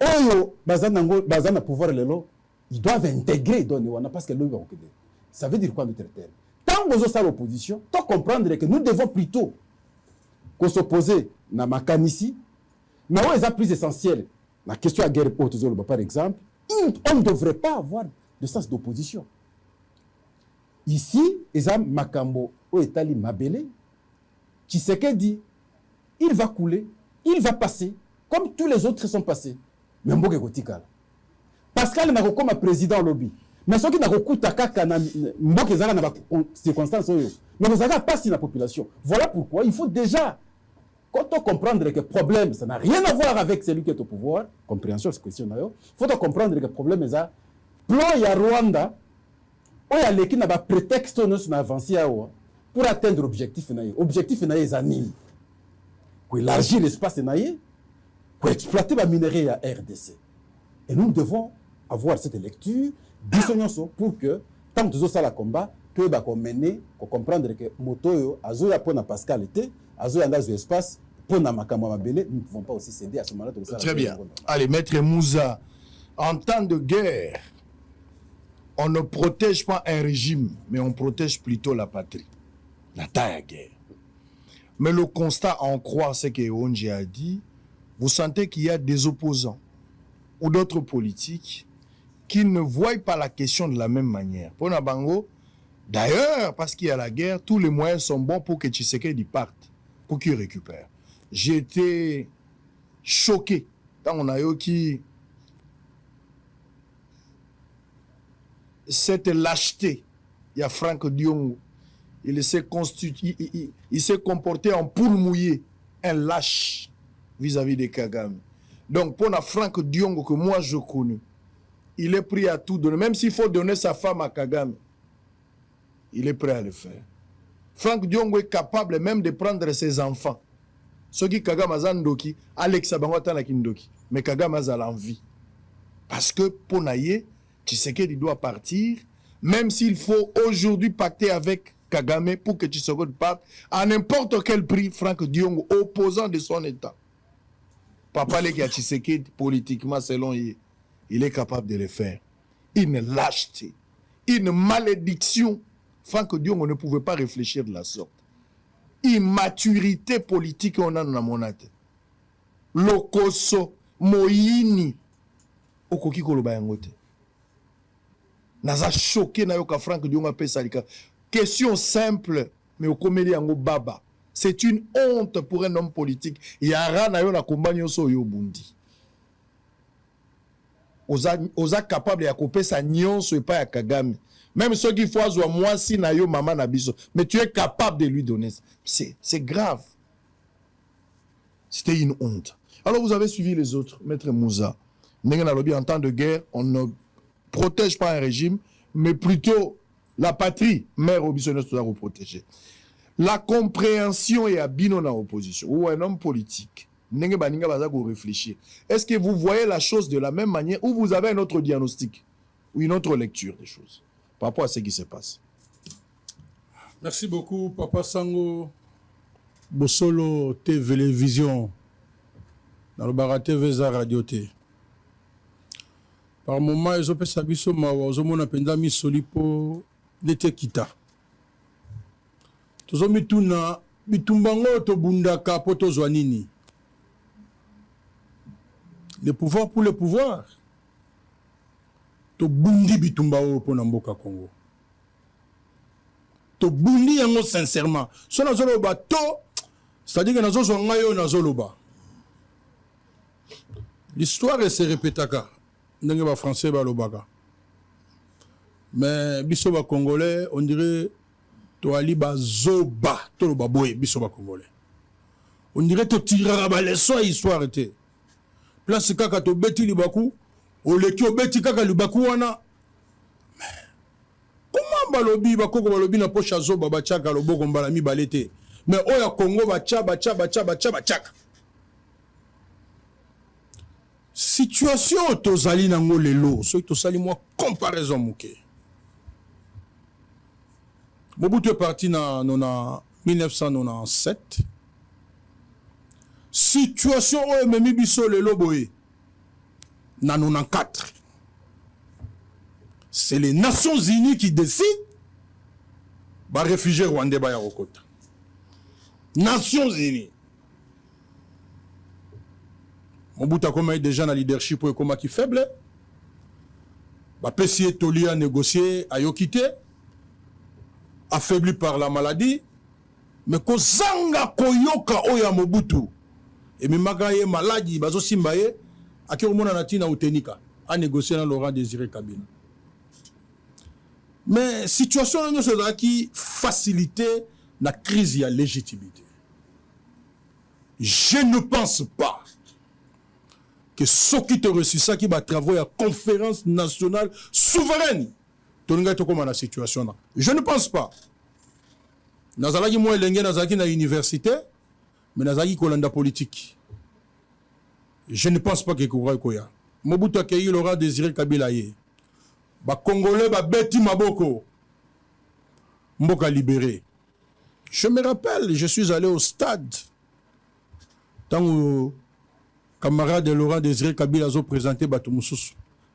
Oh, Bazana pouvoir lelo, ils doivent intégrer Donewana parce que l'eau va reculer. Ça veut dire quoi, notre terme? Tant que vous avez l'opposition, tant comprendre que nous devons plutôt s'opposer à Makanisi, mais où est plus essentiel? La question à guerre par exemple, on ne devrait pas avoir de sens d'opposition. Ici, Ezam Makambo, au Etali Mabele, Tshisekedi, il va couler, il va passer, comme tous les autres sont passés. Mais Mboge Kotikala. Pascal n'a comme président lobby. Mais ce qui n'a pas kaka na Mboge Zala n'a pas circonstances. Mais vous avez pas si la population. Voilà pourquoi il faut déjà, quand on comprendre que le problème, ça n'a rien à voir avec celui qui est au pouvoir, compréhension, c'est question d'ailleurs, il faut comprendre que le problème est ça. Plan il y a Rwanda, il y a l'équipe n'a pas prétexte nous avancer pour atteindre l'objectif. L'objectif est anime. Pour élargir l'espace, pour exploiter la minerai à RDC. Et nous devons avoir cette lecture pour que, tant que nous avons le combat, que nous mener, pour comprendre que moto azo ya pona Pascal était, azo ya ndazo espace pona makambo mabele, nous ne pouvons pas aussi céder à ce moment-là. Très bien. Allez, Maître Moussa, en temps de guerre, on ne protège pas un régime, mais on protège plutôt la patrie. La taille à guerre. Mais le constat en croit ce que Onji a dit, vous sentez qu'il y a des opposants ou d'autres politiques qui ne voient pas la question de la même manière. Pour Nabango, d'ailleurs, parce qu'il y a la guerre, tous les moyens sont bons pour que Tshisekedi parte, pour qu'il récupère. J'ai été choqué quand on a eu qui cette lâcheté. Il y a Franck Diongo. Il s'est comporté en poule mouillée, un lâche vis-à-vis de Kagame. Donc, pour Franck Diongo, que moi je connais, il est prêt à tout donner. Même s'il faut donner sa femme à Kagame, il est prêt à le faire. Franck Diongo est capable même de prendre ses enfants. Ce qui Kagame a Zandoki, Alex Abangwata Nakindoki. Mais Kagame a l'envie. Parce que pour Naye, Tshisekedi doit partir, même s'il faut aujourd'hui pacter avec Kagame pour que Tshisekedi parte, à n'importe quel prix, Franck Diongo, opposant de son État. Papa qui a Tshisekedi politiquement, selon lui, il est capable de le faire. Une lâcheté, une malédiction. Franck Diongo ne pouvait pas réfléchir de la sorte. Immaturité politique, on a dans mon tête. Lokoso, Moïni, Okoki Koloba Yangote. Naza choqué na yoka Franck Diongo pe salika. Question simple, mais au comédie yango baba. C'est une honte pour un homme politique. Yara na yo la kombanyo so yo bundi. Oza capable ya kope sa nyonso epa ya Kagame. Même ceux qui font azwa moi si na yo maman na biso, mais tu es capable de lui donner. C'est grave. C'était une honte. Alors vous avez suivi les autres, Maître Moussa. En temps de guerre, on ne protège pas un régime, mais plutôt la patrie. Mère Obisonos doit vous protéger. La compréhension est à bino dans l'opposition, ou un homme politique. Réfléchir. Est-ce que vous voyez la chose de la même manière, ou vous avez un autre diagnostic, ou une autre lecture des choses, par rapport à ce qui se passe? Merci beaucoup, Papa Sango. Bosolo Télévision. Dans le Bara TV, Radio T. Par moment, ils ont fait ça, ils ont fait solipo n'était kita. Tous mis tout na bitumbango to bundaka poto zwanini. Le pouvoir pour le pouvoir. To bundi bitumbao pour Namboka Congo. To bundi yango sincèrement. So na zoloba to, c'est-à-dire que na zo ngayo na zoloba. L'histoire se répétaka. Ndenge ba français ba lobaka. Mais biso ba congolais, on dirait to ali ba zoba, to lo ba boye biso ba congolais. On dirait to tirara ba leçon histoire était. Place kaka to beti libaku, o leki o beti kaka libaku wana. Comment balobi ba koko balobi na pocha zoba ba chaka loboko mbala mi balete. Mais oya Congo ba chaba. Situation tozali nango lelo, so tozali moi comparaison muke. Mobutu est parti en 1997. Situation où Memi Bisso le Loboé, en 94. C'est les Nations Unies qui décident de réfugier Rwandais à Rokota. Nations Unies. Mobutu a comme déjà dans leadership pour comment qui faible. PCA Toli a négocié à Yokite, affaibli par la maladie, mais ko zanga koyoka oya Mobutu. Et mi magaye maladie bazo simbaye aki omona natina utenika a négocié dans Laurent Désiré Kabila. Mais situation qui facilite la crise de légitimité. Je ne pense pas que ceux qui te reçu ça qui va travailler à conférence nationale souveraine, tu n'as pas comment la situation là. Je ne pense pas. Nazalaki moi l'engé nazalaki na université, mais nazalaki kolanda politique. Je ne pense pas que Koura Koya. Mobutu a cueilli Laurent Désiré Kabila yé. Ba Congolais ba beti maboko. Mboka libéré. Je me rappelle, je suis allé au stade. Tant que camarade de Laurent Désiré Kabila a présenté Batoumoussous.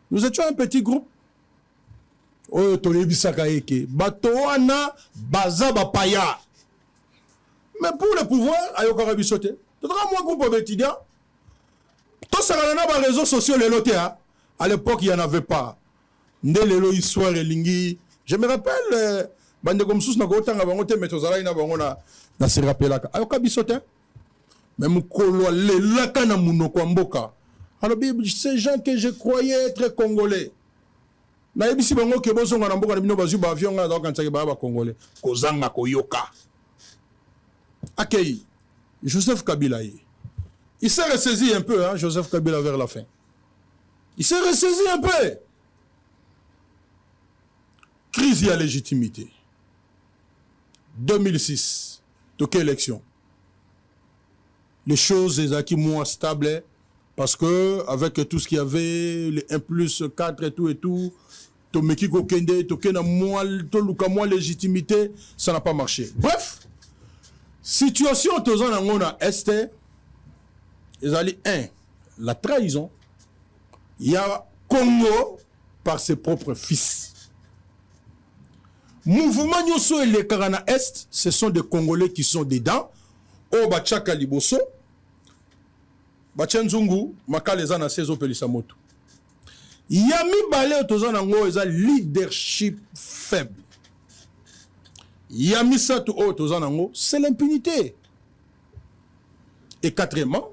Nous étions un petit groupe. Oh, Tolebi Sakaeke. Batoana Baza Bapaya. Mais pour le pouvoir, Ayoka Rabisote. Tout à moi, groupe étudiant. Tout ça, on a des réseaux sociaux, les lotés. À l'époque, il n'y en avait pas. Ndelo histoire lingi. Je me rappelle, bande comme sous na gota nga bango te metozala ina bango na se rappelaka. Ayoka bisote. Mais mukolo le laka na munoko mboka. Alors ces gens que je croyais être congolais. Na yebisi bango ke bozo nga na mboka na bino bazu ba avion nga donc kantsaki ba congolais. Kozanga koyoka. Akei. Joseph Kabila yi. Il s'est ressaisi un peu, hein, Joseph Kabila, vers la fin. Il s'est ressaisi un peu. Crise à légitimité. 2006, quelle élection? Les choses étaient moins stables parce que avec tout ce qu'il y avait, les 1+4 et tout, Tomeki Kokende, Tokena moins légitimité, ça n'a pas marché. Bref, situation en Est, ils allaient la trahison. Il y a Congo par ses propres fils. Mouvement Nyoso et les Karana Est, ce sont des Congolais qui sont dedans. O Bachaka Liboso, Bachanzungu, Makalezana Sezo Pelisamoto. Yami Bale Otozanango est un leadership faible. Yami Sato Otozanango, c'est l'impunité. Et quatrièmement,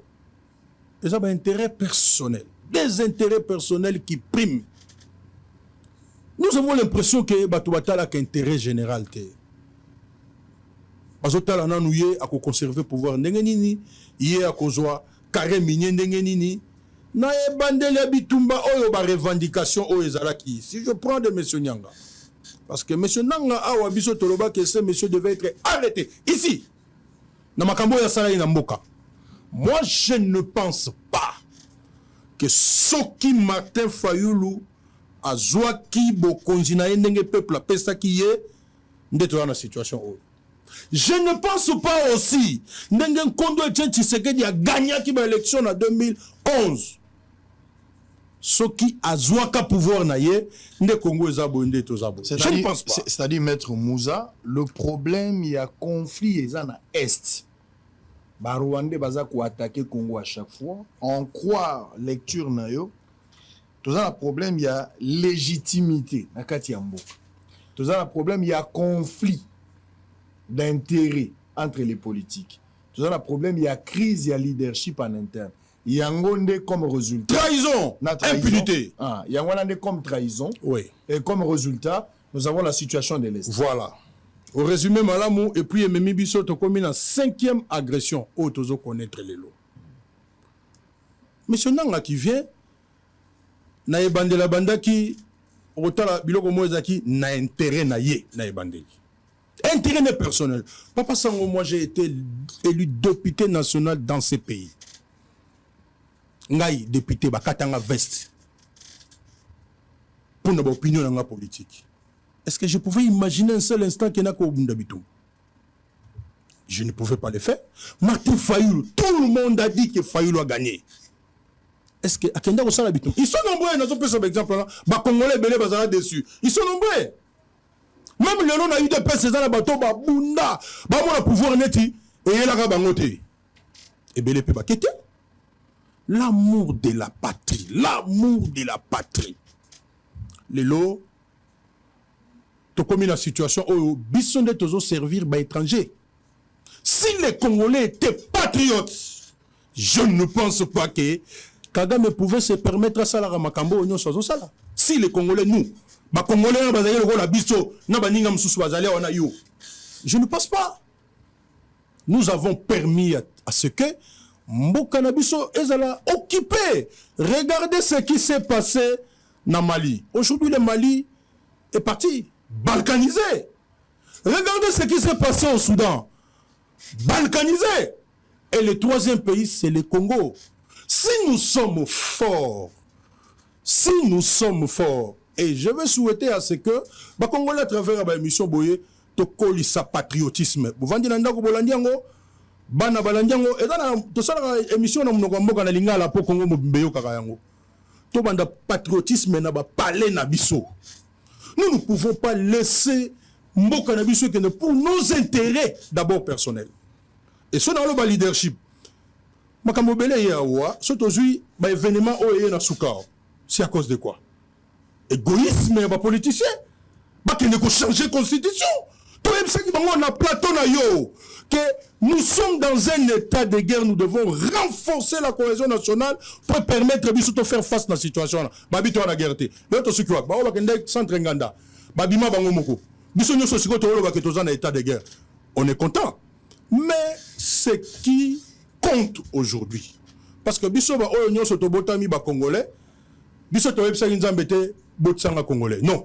ils ont un intérêt personnel. Des intérêts personnels qui priment. Nous avons l'impression que Batoubatala a un intérêt général. Bazotala nanouye à conserver le pouvoir. Nengenini, yé à kozwa, carré minier nengenini. Na e bandele bitumba oyo ba revendication o ezalaki. Si je prends de M. Nyanga. Parce que M. Nyanga a wabiso toloba que ce monsieur devait être arrêté. Ici. Na makambo ya sala ina mboka. Moi, je ne pense pas que Soki Martin Fayoulou a Zouaki Bokonzina Ndenge peuple a pesa qui est dans la situation. Je ne pense pas aussi Ndenge Kondo Etienne Tshisekedi a gagné l'élection en 2011. Soki a Zouaka pouvoir naye Nde Congo Ezabo Nde Tozabo. Je ne pense pas. C'est-à-dire, Maître Moussa, le problème, il y a conflit dans l'Est. Rwandais baza ko attaquer Congo à chaque fois. En croire lecture nayo. Tout ça, le problème, il y a légitimité. Tout ça, le problème, il y a conflit d'intérêt entre les politiques. Tout ça, le problème, il y a crise, il y a leadership en interne. Il y a un comme résultat. Trahison, impunité. Il y a un comme trahison. Oui. Et comme résultat, nous avons la situation de l'Est. Voilà. Au résumé, Malamou, et puis Memi Bisso, tu commis la 5e agression. Oh, tu dois connaître les lots. Monsieur Nanga qui vient, na ebande la banda qui, otala biloko moezaki, na intérêt na ye, na ebande. Intérêt personnel. Papa Sango, moi j'ai été élu député national dans ces pays. Ngai, député, Bakatanga Vest. Pour notre opinion dans la politique. Est-ce que je pouvais imaginer un seul instant qu'il y en a qu'au Bundabitou? Je ne pouvais pas le faire. Martin Fayoulou, tout le monde a dit que Fayoulou a gagné. Est-ce que Akenda au Salabitou? Ils sont nombreux, nous avons pris cet exemple-là. Les Congolais belé bazara dessus. Ils sont nombreux. Même le nom a eu des personnes dans la bateau, Bunda, le pouvoir neti, et il a bangoté. Et belé peut pas quitter. L'amour de la patrie, l'amour de la patrie. Les lots, tu as commis la situation où bison de toujours servir par étranger. Si les Congolais étaient patriotes, je ne pense pas que Kagame pouvait se permettre à ça la Makambo Union Sozo Sala. Si les Congolais, nous, les Congolais, je ne pense pas. Nous avons permis à ce que Mboka Nabiso ezala occupé. Regardez ce qui s'est passé dans Mali. Aujourd'hui, le Mali est parti, balkanisé. Regardez ce qui s'est passé au Soudan, balkanisé. Et le troisième pays, c'est le Congo. Si nous sommes forts, et je vais souhaiter à ce que, les Congolais à travers la mission Boye, te coller sa patriotisme. Vous vendez dans le Bolandiango, Bana Balandiango, et dans la émission de Mnogamboka na Lingala pour Congo Mbeyo Kakayango. To banda patriotisme na ba palais na biso. Nous ne pouvons pas laisser Mboka na biso que pour nos intérêts d'abord personnels. Et ce dans le leadership. Makambo belé yawa, ce aujourd'hui ba événement oye na Soukao. C'est à cause de quoi? Égoïsme et politicien. Bah qu'il ne faut changer constitution. Tout même ça qui on a plateau na yo que nous sommes dans un état de guerre, nous devons renforcer la cohésion nationale pour permettre de faire face à la situation. Babi to la guerre té. L'autre ce quoi? Bah on va kende centre nganda. Babi ma bango moko. Biso nyoso siko to ba que to en état de guerre. On est content. Mais ce qui compte aujourd'hui parce que biso ba oyo nyoso to botami ba congolais. Biso to websa nzambete botsanga congolais. Non.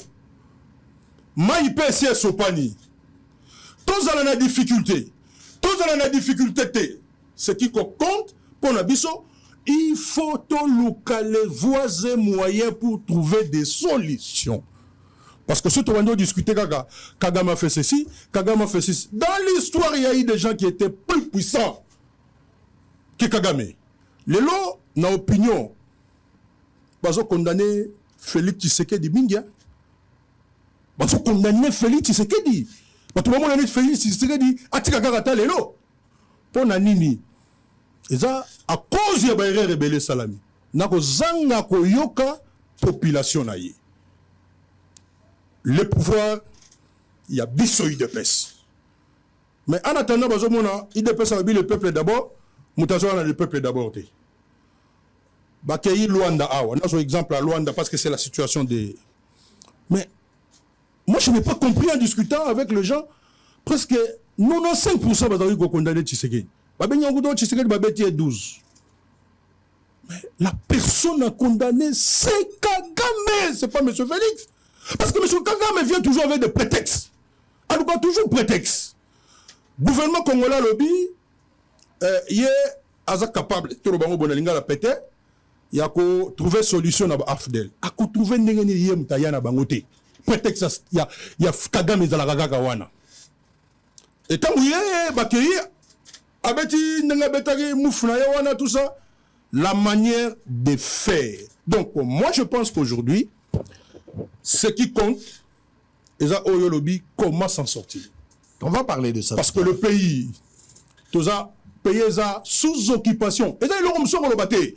Maïpe c'est sopani. Tous à la difficulté. Tous à la difficulté. Ce qui compte pour la biso, il faut les voies et moyens pour trouver des solutions. Parce que ce que on doit discuter, Kagame a fait ceci, Kagame a fait ceci. Dans l'histoire, il y a eu des gens qui étaient plus puissants que Kagame. Les lots, dans l'opinion, ils ont condamné Félix Tshisekedi Bingia. Ils ont condamné Félix Tshisekedi. Tout le monde a dit Félix Tshisekedi atika karata lelo. Pour nanini. Et ça, à cause de la rebelle salami. Nako zanga ko yoka population na ye. Le pouvoir, il y a bisoï de pèse. Mais en attendant, il dépêche le peuple d'abord, mutation le peuple d'abord. Bakeyi Luanda Awa, on a un exemple à Luanda parce que c'est la situation des. Mais moi je n'ai pas compris en discutant avec les gens, presque 95% de condamné Tshisekedi. Tshisekedi 12. Mais la personne a condamné, c'est Kagame, c'est pas M. Félix. Parce que M. Kagame vient toujours avec des prétextes. En tout cas, toujours prétexte. Gouvernement congolais lobby, il est capable, tout le monde bonalinga la pété, il y a trouver solution à Afdel. Il y a trouver n'engeni yem tayana bangote. Prétexte, il y a Kagame za la gaga wana. Et tant qu'il y a Bakeyi, abeti n'enga betari moufna wana tout ça, la manière de faire. Donc moi je pense qu'aujourd'hui, ce qui compte, Eza Oyo Lobby, comment s'en sortir. On va parler de ça. Parce que le pays, tout ça, pays sous occupation. Et là, il y a un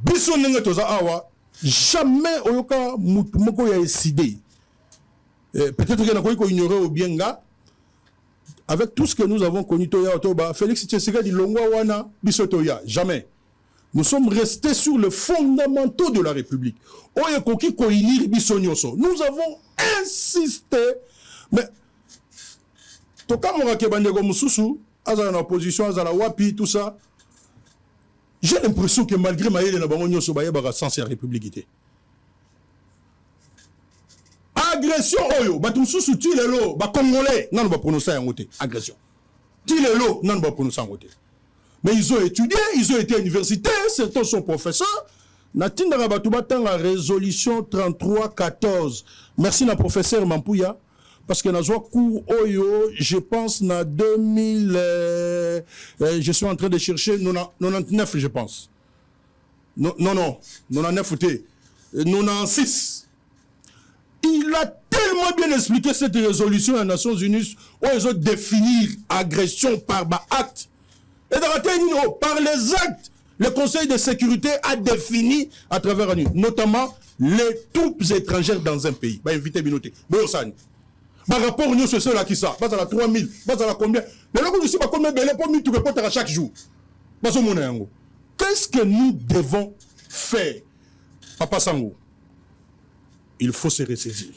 Bissonenge toza awa, jamais oyoka moko ya décidé. Peut-être qu'il y a qu'on ignorer au bienga. Avec tout ce que nous avons connu, Toya Otoba, Félix Tshisekedi Longwa Wana, Bisotoya, jamais. Nous sommes restés sur les fondamentaux de la République. Oyekoki koinir Bisonyoso. Nous avons insisté. Mais, Toka Morake Bandego Mususu, Azala en opposition, Azala Wapi, tout ça. J'ai l'impression que malgré Maïle Nabangonyo Sobaye, sans la République. Agression, Oyo, Batumsusu, Tilelo, Congolais, non, on va prononcer en côté. Agression. Tilelo, non, on va prononcer en côté. Mais ils ont étudié, ils ont été universitaires, certains sont professeurs. natindaka bato batanga résolution 33-14. Merci na professeur Mampouya parce que nazwa cours oyo je pense na 2000 je suis en train de chercher 99 je pense. Non 99 ou 96. Il a tellement bien expliqué cette résolution des Nations Unies où ils ont défini agression par acte. Et dans par les actes, le Conseil de sécurité a défini à travers nous, notamment les troupes étrangères dans un pays. Bah, invité Binoté. Par rapport à ceux là qui ça, bah, ça a 3000, bah, ça a combien? Mais là, vous savez pas combien de pour tu répondre à chaque jour. Qu'est-ce que nous devons faire? Papa Sango, il faut se ressaisir.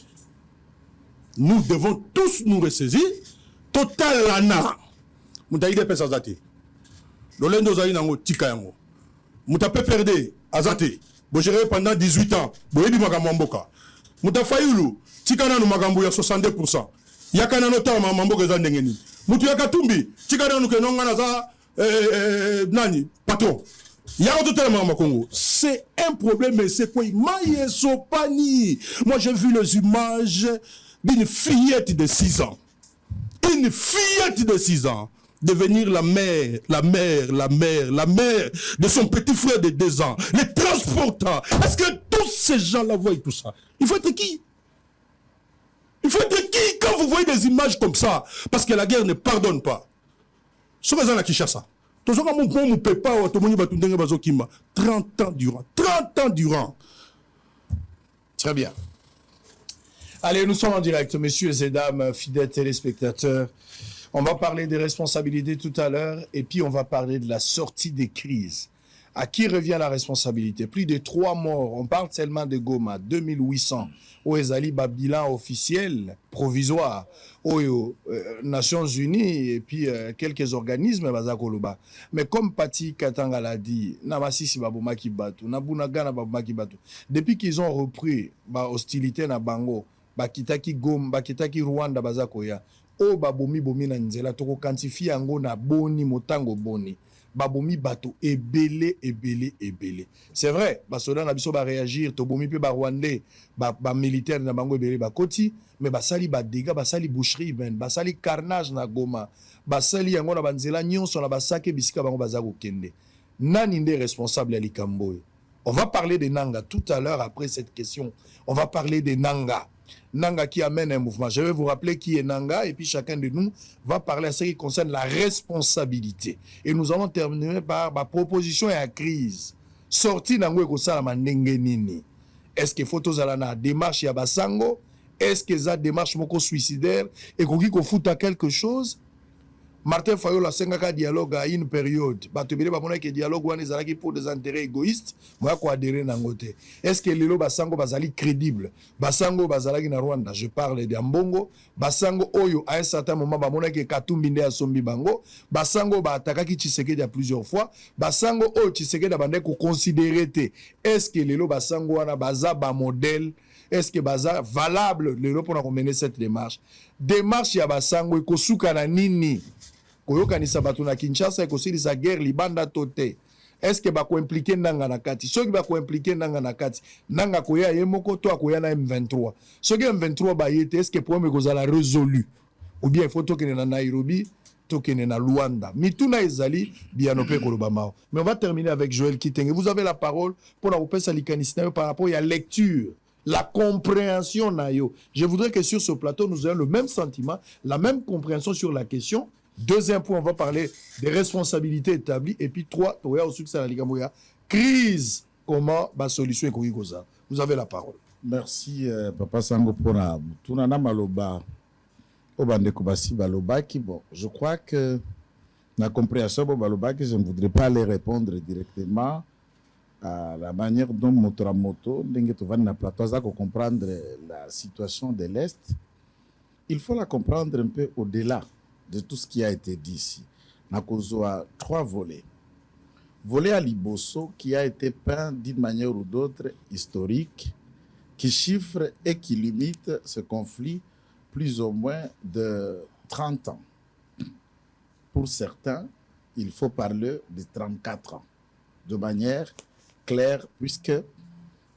Nous devons tous nous ressaisir. Total lana. Moutaïde pesazati. Lolendo zali nango tika yango. Moutape perdre azati. Bo gérer pendant 18 ans. Bo yebi makambo mboka. Mouta fayulu tika nanu makambo ya 62%. Yakana nota mambo za ndengeni. Mutu yakatumbi tika nanu kenonga na za nani patron. C'est un problème, mais c'est quoi? Moi, j'ai vu les images d'une fillette de 6 ans. Une fillette de 6 ans devenir la mère de son petit frère de 2 ans. Les transportants. Est-ce que tous ces gens-là voient tout ça? Il faut être qui? Il faut être qui quand vous voyez des images comme ça? Parce que la guerre ne pardonne pas. Ce que qui cherche ça. 30 ans durant. 30 ans durant. Très bien. Allez, nous sommes en direct, messieurs et dames, fidèles téléspectateurs. On va parler des responsabilités tout à l'heure et puis on va parler de la sortie des crises. À qui revient la responsabilité? Plus de 3 morts. On parle seulement de Goma, 2800. Au Ezali, bilan officiel, provisoire, aux Nations Unies et puis quelques organismes. Mais comme Pati Katanga l'a dit, depuis qu'ils ont repris l'hostilité na Bango, Bakitaki Gom, Bakitaki Rwanda, Bazakoya, o babomi bomi na nzela toko quantifie yango na boni motango boni. Babomi bato ebele. C'est vrai, basoda na biso ba réagir, to bomi pe ba rwandais, ba militaire na bango ebele ba koti, mais basali ba dégâts, basali boucherie humaine, basali carnage na Goma, basali yango na banzela nyonso na basake bisika bango bazako kende. Nani nde responsable ya likambo? On va parler des Nanga tout à l'heure après cette question. On va parler des Nanga. Nanga qui amène un mouvement. Je vais vous rappeler qui est Nanga et puis chacun de nous va parler à ce qui concerne la responsabilité. Et nous allons terminer par ma proposition et la crise. Sorti Nango et Kosala Mandengenini. Est-ce que photos à la démarche ya Basango? Est-ce que ça démarche moko suicidaire et qu'on fout à quelque chose? Martin Fayol a 5 dialogue à une période. Batubile bamona que dialogue wana ezalaki pour des intérêts égoïstes. Moi ko adhérer nangote. Est-ce que lelo Basango bazali crédible? Basango bazalaki na Rwanda, je parle de Ambongo. Basango oyo à un certain moment bamona que Katumbi nde asombi bango. Basango ba attaquaki Tshisekedi à plusieurs fois. Basango oyo Tshisekedi bande ko considérer te. Est-ce que lelo Basango wana baza ba modèle? Est-ce que baza valable lelo pour mener cette démarche? Démarche ya Basango ekosuka na nini? Koyokanisa bato na Kinshasa ekosilisa guerre libanda tote. Est-ce que bako impliquer nanga na kati? Soki bako impliquer nanga na kati, nanga koya yemoko to akoya na M23. Soki M23 ba yete, est-ce que problème kozala résolu? Ou bien il faut tokene na Nairobi, tokene na Luanda. Mituna ezali bianope kolobamao. Mais on va terminer avec Joël Kitenge. Vous avez la parole pour la repère salikanisina par rapport à la lecture, la compréhension na yo. Je voudrais que sur ce plateau nous ayons le même sentiment, la même compréhension sur la question. Deuxième point, on va parler des responsabilités établies. Et puis 3, crise, comment la solution est. Vous avez la parole. Merci, Papa Sango, pour la Tunana Maloba. Bon, je crois que la compréhension de Balobaki, je ne voudrais pas aller répondre directement à la manière dont Motoramoto, comprendre la situation de l'Est. Il faut la comprendre un peu au-delà de tout ce qui a été dit ici. Nakozo a 3 volets. Volet à Liboso qui a été peint d'une manière ou d'autre historique, qui chiffre et qui limite ce conflit plus ou moins de 30 ans. Pour certains, il faut parler de 34 ans, de manière clair, puisque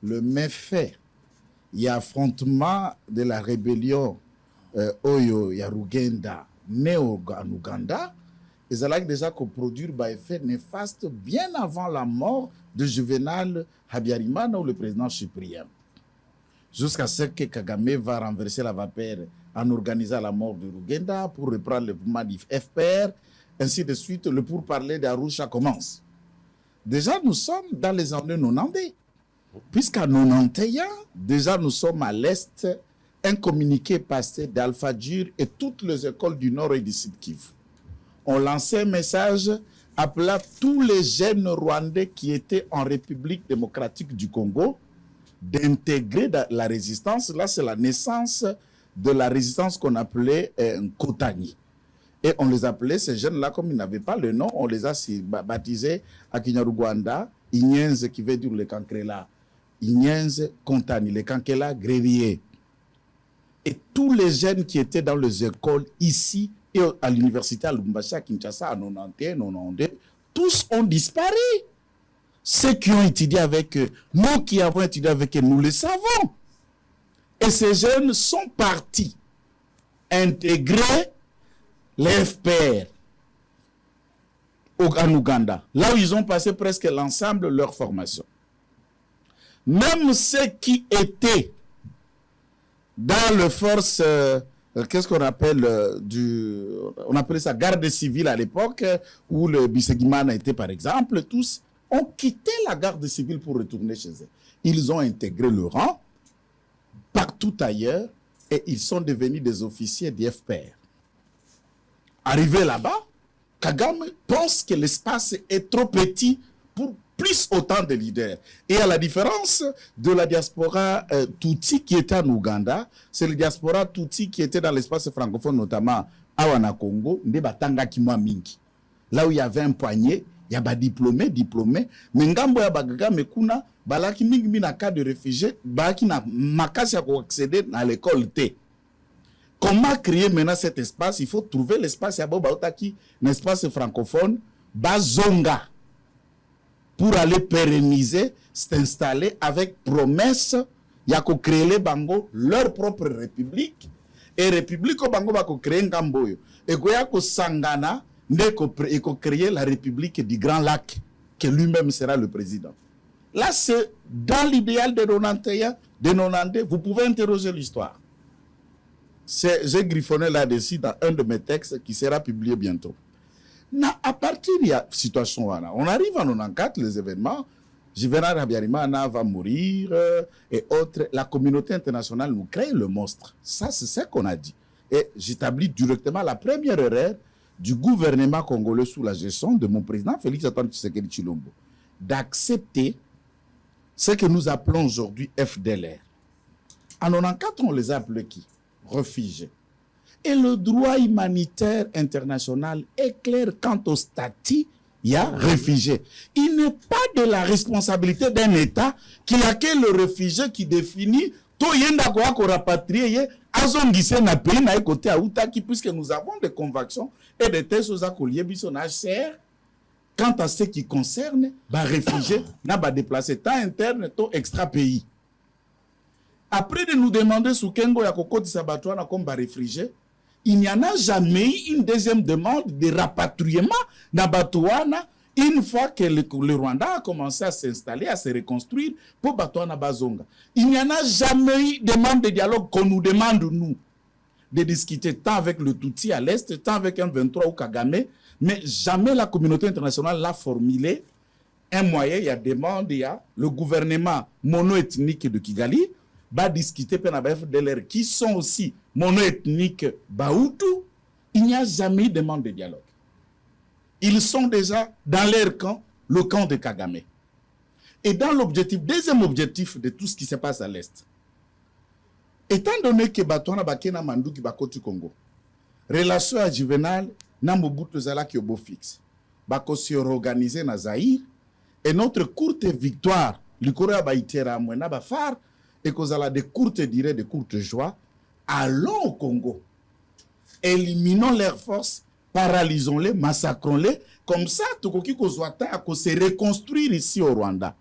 le méfait, il y a affrontement de la rébellion Oyo Yarugenda, né en Ouganda, ils allaient déjà produire un effet néfaste bien avant la mort de Juvenal Habyarimana ou le président chyprien. Jusqu'à ce que Kagame va renverser la vapeur en organisant la mort de Rugenda pour reprendre le mouvement du FPR, ainsi de suite, le pourparler d'Arusha commence. Déjà, nous sommes dans les années 90. Puisqu'en 91, déjà nous sommes à l'Est, un communiqué passé d'Alpha Dur et toutes les écoles du Nord et du Sud Kivu. On lançait un message appelant tous les jeunes Rwandais qui étaient en République démocratique du Congo d'intégrer la résistance. Là, c'est la naissance de la résistance qu'on appelait Kotani. Et on les appelait, ces jeunes-là, comme ils n'avaient pas le nom, on les a baptisés à Kinyaruganda, Inyenze, qui veut dire le Kankela, Inyenze, Kontani, le Kankela, Grévier. Et tous les jeunes qui étaient dans les écoles ici et à l'université à Lubumbashi, à Kinshasa, à 91, 92, tous ont disparu. Ceux qui ont étudié avec eux, nous qui avons étudié avec eux, nous le savons. Et ces jeunes sont partis intégrer les FPR en Ouganda, là où ils ont passé presque l'ensemble de leur formation. Même ceux qui étaient dans les forces, qu'est-ce qu'on appelle, on appelait ça garde civile à l'époque, où le Bisegimana était par exemple, tous ont quitté la garde civile pour retourner chez eux. Ils ont intégré le rang partout ailleurs et ils sont devenus des officiers du FPR. Arrivé là-bas, Kagame pense que l'espace est trop petit pour plus autant de leaders. Et à la différence de la diaspora Tutsi qui était en Ouganda, c'est la diaspora Tutsi qui était dans l'espace francophone, notamment à Wana-Congo, là où il y avait un poignet, il y a des diplômés, mais ngambo ya Kagame kuna, balaki mingi mina cas de réfugiés, balaki na makasi ya accéder à l'école T. Comment créer maintenant cet espace? Il faut trouver l'espace à Bobaotaki, un espace francophone, Bazonga, pour aller pérenniser, s'installer avec promesse, il y a créer les Bango, leur propre république, et république au Bango va créer un Gamboyo. Et il y a Sangana, et créer la république du Grand Lac, que lui-même sera le président. Là, c'est dans l'idéal de 91, de 92, vous pouvez interroger l'histoire. J'ai griffonné là-dessus dans un de mes textes qui sera publié bientôt. À partir de la situation, on arrive en 94, les événements, Juvenal Habyarimana va mourir et autres. La communauté internationale nous crée le monstre. Ça, c'est ce qu'on a dit. Et j'établis directement la première erreur du gouvernement congolais sous la gestion de mon président Félix-Antoine Tshisekedi Tshilombo d'accepter ce que nous appelons aujourd'hui FDLR. En 94, on les a appelés qui? Réfugiés. Et le droit humanitaire international est clair quant au statut, il y a réfugié. Il n'est pas de la responsabilité d'un État qui accueille le réfugié qui définit to yenda kwa ko rapatrier azongise na pays na côté à Outaki, puisque nous avons des conventions et des tests aux accolés biso na HCR quant à ce qui concerne les réfugiés na ba déplacés tant interne to extra pays. Après de nous demander sous Kengo ya kokoti sabatwana comme réfugiés, il n'y en a jamais eu une deuxième demande de rapatriement na Batouana une fois que le Rwanda a commencé à s'installer, à se reconstruire pour Batouana Bazonga. Il n'y en a jamais eu demande de dialogue qu'on nous demande, nous, de discuter tant avec le Tutsi à l'Est, tant avec un 23 ou Kagame, mais jamais la communauté internationale l'a formulé. Un moyen, il y a demande, il y a le gouvernement monoethnique de Kigali, va discuter PNABF qui sont aussi monoethniques Bahutu. Il n'y a jamais eu demande de dialogue. Ils sont déjà dans leur camp, le camp de Kagame. Et dans l'objectif, deuxième objectif de tout ce qui se passe à l'Est, étant donné que Batouana Bakena Mandouki Bakoti Congo, relation à Juvenal, Namobutu Zalaki Obo fixe, Bako se organiser na Zaïre, et notre courte victoire, l'Ikorea Baïtera Mwena Bafar, et qu'on a de courtes durées, de courtes joies, allons au Congo, éliminons leurs forces, paralysons-les, massacrons-les, comme ça, tout ce qui se reconstruire ici au Rwanda.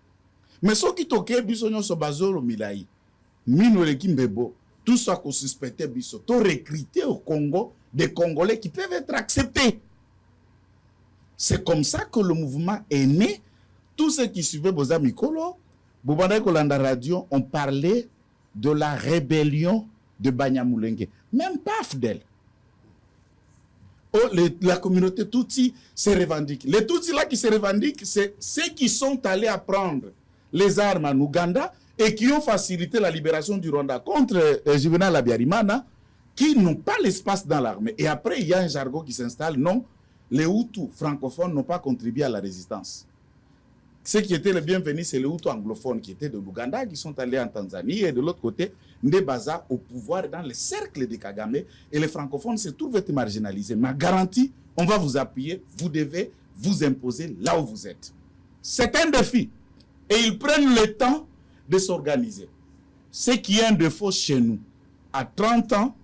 Mais ceux qui toquent biso nyonso bazolo milai. Mino le kimbebo. Tout ça qu'on suspectait biso. To recruter au Congo des Congolais qui peuvent être acceptés. C'est comme ça que le mouvement est né. Tous ceux qui suivaient Boza Mikolo, Bobanda Kolanda Radio, ont parlé de la rébellion de Banyamulenge. Même pas Fidel. Oh, la communauté Tutsi se revendique. Les Tutsis là qui se revendiquent, c'est ceux qui sont allés apprendre les armes en Ouganda et qui ont facilité la libération du Rwanda contre Juvenal Habyarimana, qui n'ont pas l'espace dans l'armée. Et après, il y a un jargon qui s'installe. Non, les Hutus francophones n'ont pas contribué à la résistance. Ceux qui étaient les bienvenus, c'est les Hutus anglophones qui étaient de l'Ouganda, qui sont allés en Tanzanie. Et de l'autre côté, Ndebaza au pouvoir dans les cercles de Kagame. Et les francophones se trouvent être marginalisés. Ma garantie, on va vous appuyer. Vous devez vous imposer là où vous êtes. C'est un défi. Et ils prennent le temps de s'organiser. Ce qui est un défaut chez nous. À 30 ans,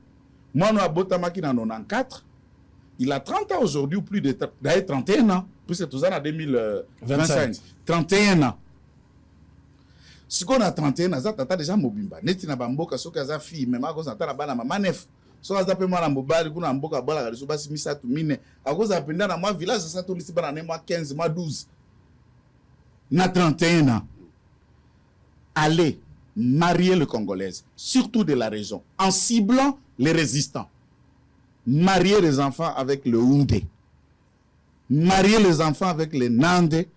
moi, nous avons Botamaki en 94. Il a 30 ans aujourd'hui, ou plus de 31 ans. Puis c'est tout ça en 2025. 31 ans. Ce qu'on a 31 ans, c'est déjà mobimba. Neti na bamboka soki aza fille, même à cause de la bana maman nef. So aza pe mwana mobali kuna mboka bala kaliso basi misatu mine. À cause apenda na moi village ça to lisi bana ne moi 15, moi 12. Na 31 ans. Allez marier le Congolais, surtout de la région, en ciblant les résistants. Marier les enfants avec le Houndé. Marier les enfants avec les Nandé.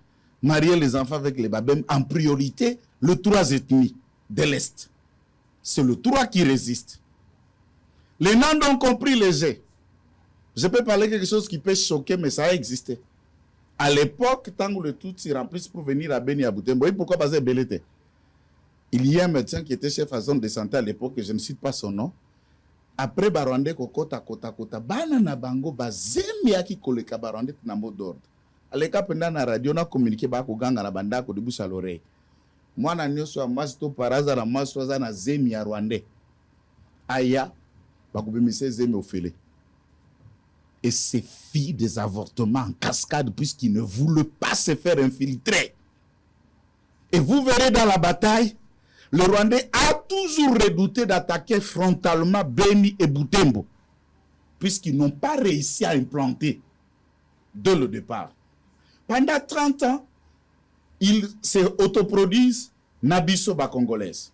Marier les enfants avec les Babem. En priorité, le 3 ethnies de l'Est. C'est le 3 qui résiste. Les Nandés ont compris les jets. Je peux parler de quelque chose qui peut choquer, mais ça a existé. À l'époque, tant que le Tutsi remplissent pour venir à Beni à Butembo, pourquoi pas Belete? Il y a un médecin qui était chef à zone de santé à l'époque, je ne cite pas son nom. Après Barwande kokota kota bana na bango bazemi yaki koleka Barwande na mot d'ordre. Aleka penda na radio na communiquer ba ko ganga na bandako de bouche à l'oreille. Mwana nyoso a masto paraza na maso za na zemi ya Rwandais. Aya ba ko bemise zemi ofele. Et ces filles des avortements en cascade puisqu'ils ne voulaient pas se faire infiltrer. Et vous verrez dans la bataille, le Rwandais a toujours redouté d'attaquer frontalement Beni et Butembo, puisqu'ils n'ont pas réussi à implanter le départ. Pendant 30 ans, ils se autoproduisent Nabiso Congolaise.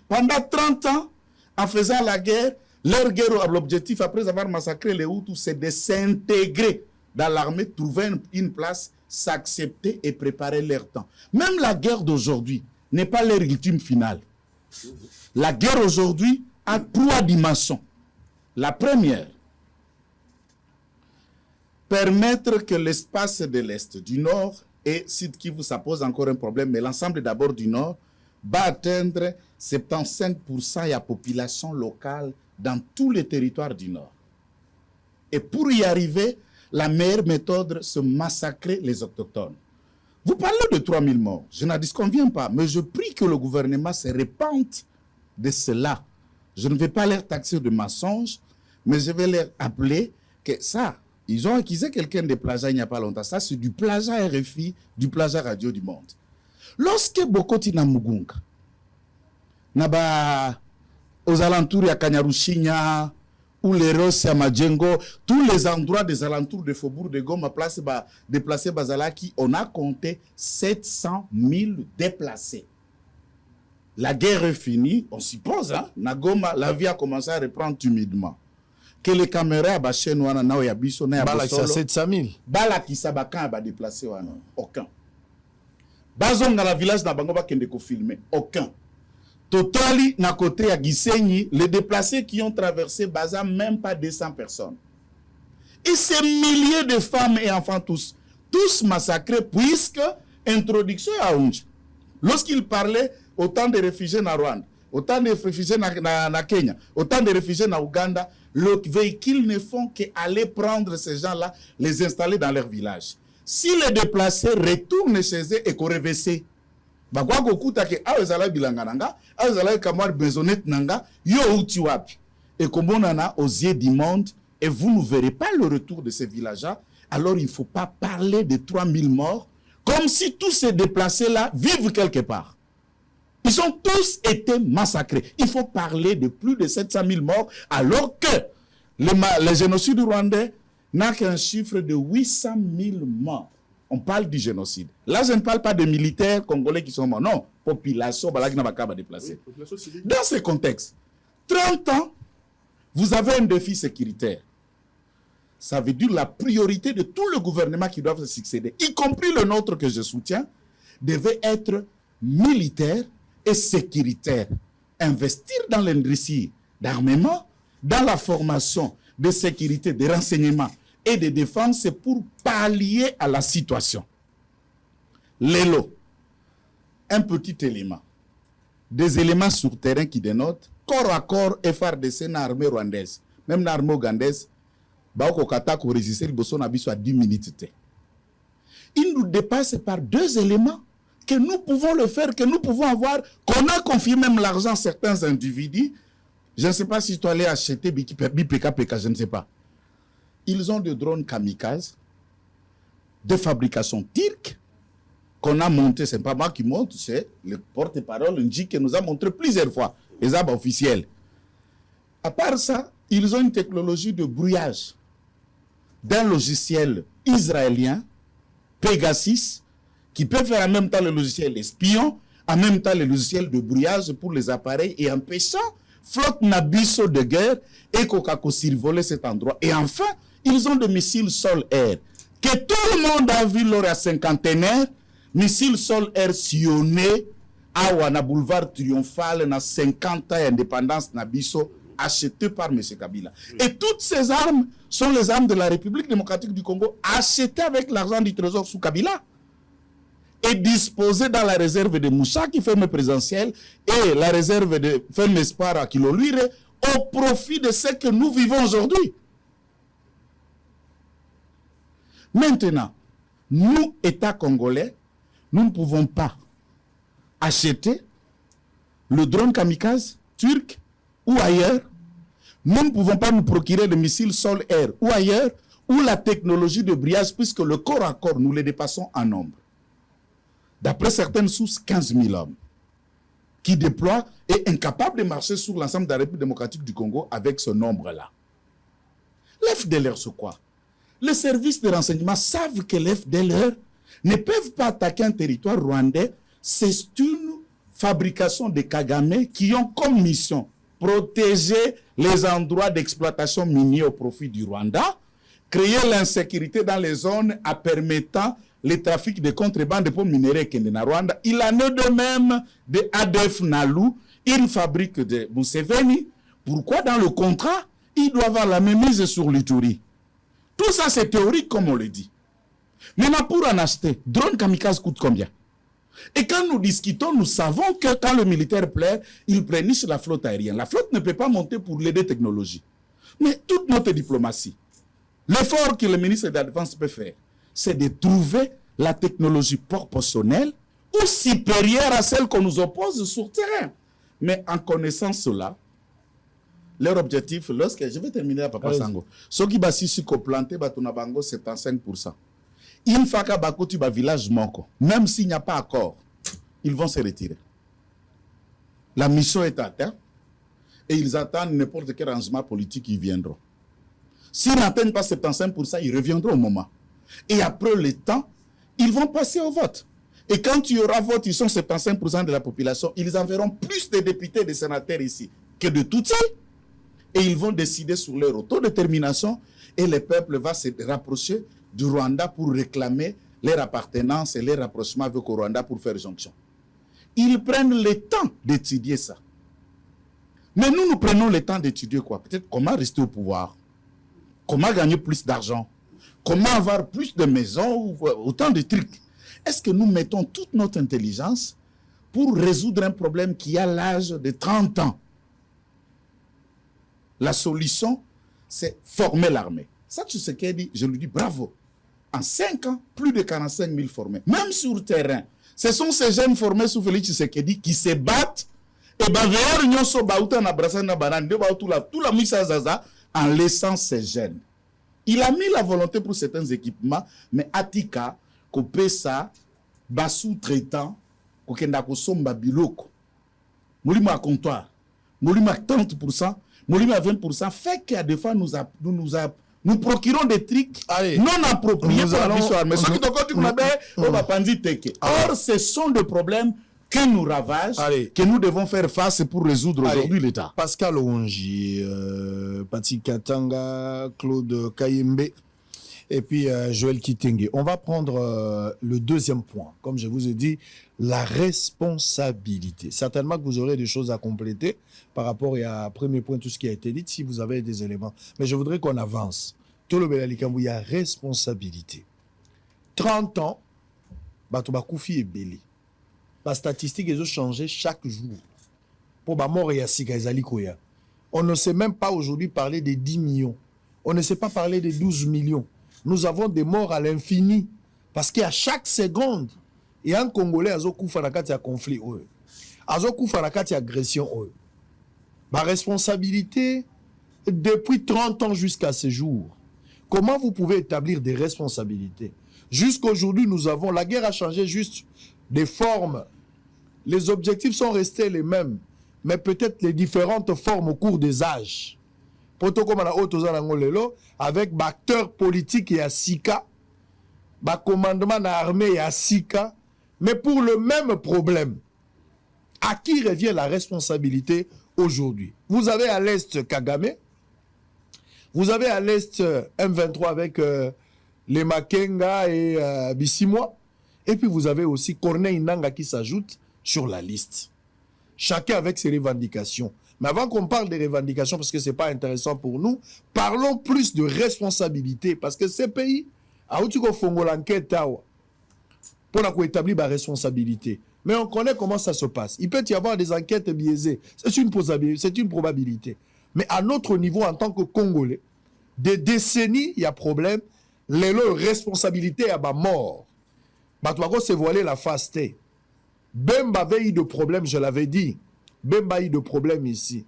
Pendant 30 ans, en faisant la guerre, leur guerre, l'objectif, après avoir massacré les Hutus, c'est de s'intégrer dans l'armée, trouver une place, s'accepter et préparer leur temps. Même la guerre d'aujourd'hui n'est pas leur ultime finale. La guerre aujourd'hui a 3 dimensions. La première, permettre que l'espace de l'Est, du Nord, et Sud Kivu, ça pose encore un problème, mais l'ensemble d'abord du Nord, va atteindre 75% de la population locale dans tous les territoires du Nord. Et pour y arriver, la meilleure méthode, c'est massacrer les autochtones. Vous parlez de 3000 morts, je n'en disconviens pas, mais je prie que le gouvernement se repente de cela. Je ne vais pas leur taxer de mensonges, mais je vais leur appeler que ça, ils ont accusé quelqu'un de plagiat il n'y a pas longtemps. Ça, c'est du plagiat RFI, du plagiat Radio du Monde. Lorsque Bokoti na Mugunga, aux alentours de Kanyarushinya, ou les Rosses à Madjengo, tous les endroits des alentours de Faubourg de Goma, déplacés Bazalaki, on a compté 700 000 déplacés. La guerre est finie, on suppose, hein? Nagoma, la vie a commencé à reprendre timidement. Que les caméras à Bachen wana na yabiso na Balakisa 700 000. Balakisa bakan ba déplacé wana, aucun. Bazonga la village na bango ba kende ko filmer, aucun. Totali, na côté à Gisenyi, les déplacés qui ont traversé Baza, même pas 200 personnes. Et ces milliers de femmes et enfants tous massacrés, puisque introduction à Unja. Lorsqu'il parlait autant de réfugiés na Rwanda, autant de réfugiés na Kenya, autant de réfugiés na Ouganda, le véhicule ne font qu'aller prendre ces gens-là, les installer dans leur village. Si les déplacés retournent chez eux et qu'on réveille, bakwa kokuta ke awezala bilanga nanga awezala kamwar maisonnette nanga yo uti wapi et komonana aux yeux du monde et vous ne verrez pas le retour de ces villageois. Alors il ne faut pas parler de 3000 morts comme si tous ces déplacés-là vivent quelque part. Ils ont tous été massacrés. Il faut parler de plus de 700 000 morts, alors que le génocide rwandais n'a qu'un chiffre de 800 000 morts. On parle du génocide. Là, je ne parle pas de militaires congolais qui sont morts. Non, population, déplacée. Dans ce contexte, 30 ans, vous avez un défi sécuritaire. Ça veut dire la priorité de tout le gouvernement qui doit se succéder, y compris le nôtre que je soutiens, devait être militaire et sécuritaire. Investir dans l'industrie d'armement, dans la formation de sécurité, de renseignement et de défense, c'est pour pallier à la situation. L'élo, un petit élément, des éléments sur terrain qui dénotent corps à corps FRDC dans l'armée rwandaise, même dans l'armée ougandaise, il résister à 10 minutes. Il nous dépasse par 2 éléments que nous pouvons le faire, que nous pouvons avoir, qu'on a confié même l'argent à certains individus. Je ne sais pas si tu allais acheter BPKPK, je ne sais pas. Ils ont des drones kamikazes de fabrication turque qu'on a monté. Ce n'est pas moi qui monte, c'est le porte-parole Ndji qui nous a montré plusieurs fois, les arbres officiels. À part ça, ils ont une technologie de brouillage d'un logiciel israélien, Pegasus, qui peut faire en même temps le logiciel espion, en même temps le logiciel de brouillage pour les appareils et empêchant flotte Nabiso de guerre et Kokako survoler cet endroit. Et enfin, ils ont des missiles sol-air que tout le monde a vu lors de la cinquantenaire, missiles sol-air sillonnés à Wana boulevard triomphal na 50 ans d'indépendance Nabiso achetés par M. Kabila. Et toutes ces armes sont les armes de la République démocratique du Congo achetées avec l'argent du trésor sous Kabila et disposées dans la réserve de Moussa qui ferme présidentielle et la réserve de ferme espoir à Kiloluire au profit de ce que nous vivons aujourd'hui. Maintenant, nous, État congolais, nous ne pouvons pas acheter le drone kamikaze turc ou ailleurs. Nous ne pouvons pas nous procurer le missile sol-air ou ailleurs, ou la technologie de brouillage, puisque le corps à corps, nous les dépassons en nombre. D'après certaines sources, 15 000 hommes qui déploient et incapables de marcher sur l'ensemble de la République démocratique du Congo avec ce nombre-là. L'FDLR, c'est quoi? Les services de renseignement savent que les FDLR ne peuvent pas attaquer un territoire rwandais. C'est une fabrication de Kagame qui ont comme mission protéger les endroits d'exploitation minière au profit du Rwanda, créer l'insécurité dans les zones en permettant le trafic de contrebande pour minerais au Rwanda. Il en est de même de ADF Nalu, une fabrique de Museveni. Pourquoi dans le contrat, ils doivent avoir la même mise sur l'Ituri? Tout ça, c'est théorique, comme on le dit. Maintenant, pour en acheter, drone kamikaze coûte combien? Et quand nous discutons, nous savons que quand le militaire plaît, il préniche la flotte aérienne. La flotte ne peut pas monter pour l'aider technologie. Mais toute notre diplomatie, l'effort que le ministre de la Défense peut faire, c'est de trouver la technologie proportionnelle ou supérieure à celle qu'on nous oppose sur terrain. Mais en connaissant cela, leur objectif, je vais terminer à Papa Sango, ce qui va si planter, c'est 75%. Une fois que tu vas village Moko, même s'il n'y a pas accord, ils vont se retirer. La mission est atteinte et ils attendent n'importe quel arrangement politique qui viendront. S'ils n'atteignent pas 75%, ils reviendront au moment. Et après le temps, ils vont passer au vote. Et quand il y aura vote, ils sont 75% de la population, ils enverront plus de députés et de sénateurs ici que de Tutsis. Et ils vont décider sur leur autodétermination et le peuple va se rapprocher du Rwanda pour réclamer leur appartenance et leur rapprochement avec le Rwanda pour faire jonction. Ils prennent le temps d'étudier ça. Mais nous prenons le temps d'étudier quoi? Peut-être comment rester au pouvoir, comment gagner plus d'argent, comment avoir plus de maisons, ou autant de trucs. Est-ce que nous mettons toute notre intelligence pour résoudre un problème qui a l'âge de 30 ans? La solution, c'est former l'armée. Ça, tu sais qu'il dit, je lui dis bravo. En 5 ans, plus de 45 000 formés. Même sur le terrain. Ce sont ces jeunes formés sous Félix Tshisekedi qui se battent et en laissant ces jeunes. Il a mis la volonté pour certains équipements, mais Atika, Kopesa, sous-traitant kokenda kosomba biloko molimo à comptoir molimo à 30%, molimo à 20%, fait qu'à des fois nous procurons des trucs non appropriés pour la mission armée. Or, ce sont des problèmes que nous ravagent, que nous devons faire face pour résoudre aujourd'hui l'État. Pascal Ongi, Pati Katanga, Claude Kayembe et puis Joël Kitenge. On va prendre le deuxième point. Comme je vous ai dit, la responsabilité. Certainement que vous aurez des choses à compléter par rapport à premier point, tout ce qui a été dit, si vous avez des éléments. Mais je voudrais qu'on avance. Tout le Belalikambu, il y a responsabilité. 30 ans, Batoba Koufi est belé. La statistique, ils ont changé chaque jour. Pour mort et on ne sait même pas aujourd'hui parler des 10 millions. On ne sait pas parler des 12 millions. Nous avons des morts à l'infini. Parce qu'à chaque seconde, il y a un Congolais qui a un conflit. Il a une agression. Ma responsabilité, depuis 30 ans jusqu'à ce jour, comment vous pouvez établir des responsabilités? Jusqu'à aujourd'hui, nous avons... La guerre a changé juste des formes. Les objectifs sont restés les mêmes, mais peut-être les différentes formes au cours des âges. Avec acteurs politiques et à Sika, commandement de l'armée et à Sika, mais pour le même problème. À qui revient la responsabilité aujourd'hui? Vous avez à l'Est Kagame, vous avez à l'Est M23 avec les Makenga et Bissimois, et puis vous avez aussi Corneille Nanga qui s'ajoute sur la liste. Chacun avec ses revendications. Mais avant qu'on parle des revendications, parce que ce n'est pas intéressant pour nous, parlons plus de responsabilité. Parce que ces pays, pour établir la responsabilité. Mais on connaît comment ça se passe. Il peut y avoir des enquêtes biaisées. C'est une probabilité. Mais à notre niveau, en tant que Congolais, des décennies, il y a problème. Les responsabilités à ma mort. Batouago s'est voilé la face. Bemba avait eu de problème, je l'avais dit. Bemba a eu de problème ici.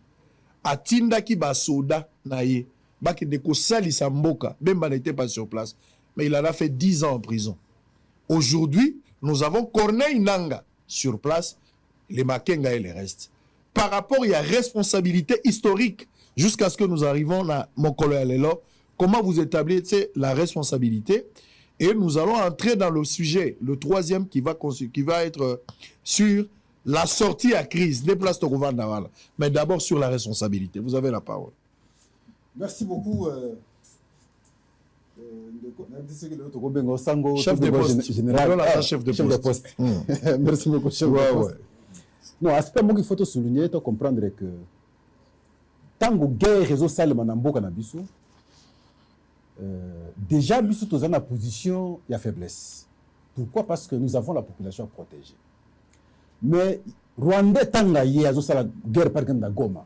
Atinda ki basoda naye. Baki deko sali samboka. Bemba n'était pas sur place. Mais il en a fait 10 ans en prison. Aujourd'hui, nous avons Corneille Nanga sur place, les Makenga et les restes. Par rapport, il y a responsabilité historique jusqu'à ce que nous arrivons à Mokolo Alelo. Comment vous établissez la responsabilité? Et nous allons entrer dans le sujet, le troisième qui va être sur la sortie à crise des places de Rwanda. Mais d'abord sur la responsabilité. Vous avez la parole. Merci beaucoup. Chef de poste. Général. Chef de poste. Merci beaucoup, chef de poste. Non, aspect qu'il faut souligner, il faut comprendre que tant que guerre réseau sale manambo cannabis, déjà nous sommes dans une position de faiblesse. Pourquoi? Parce que nous avons la population à protéger. Mais Rwanda tanga yé azo sala guerre par exemple Goma.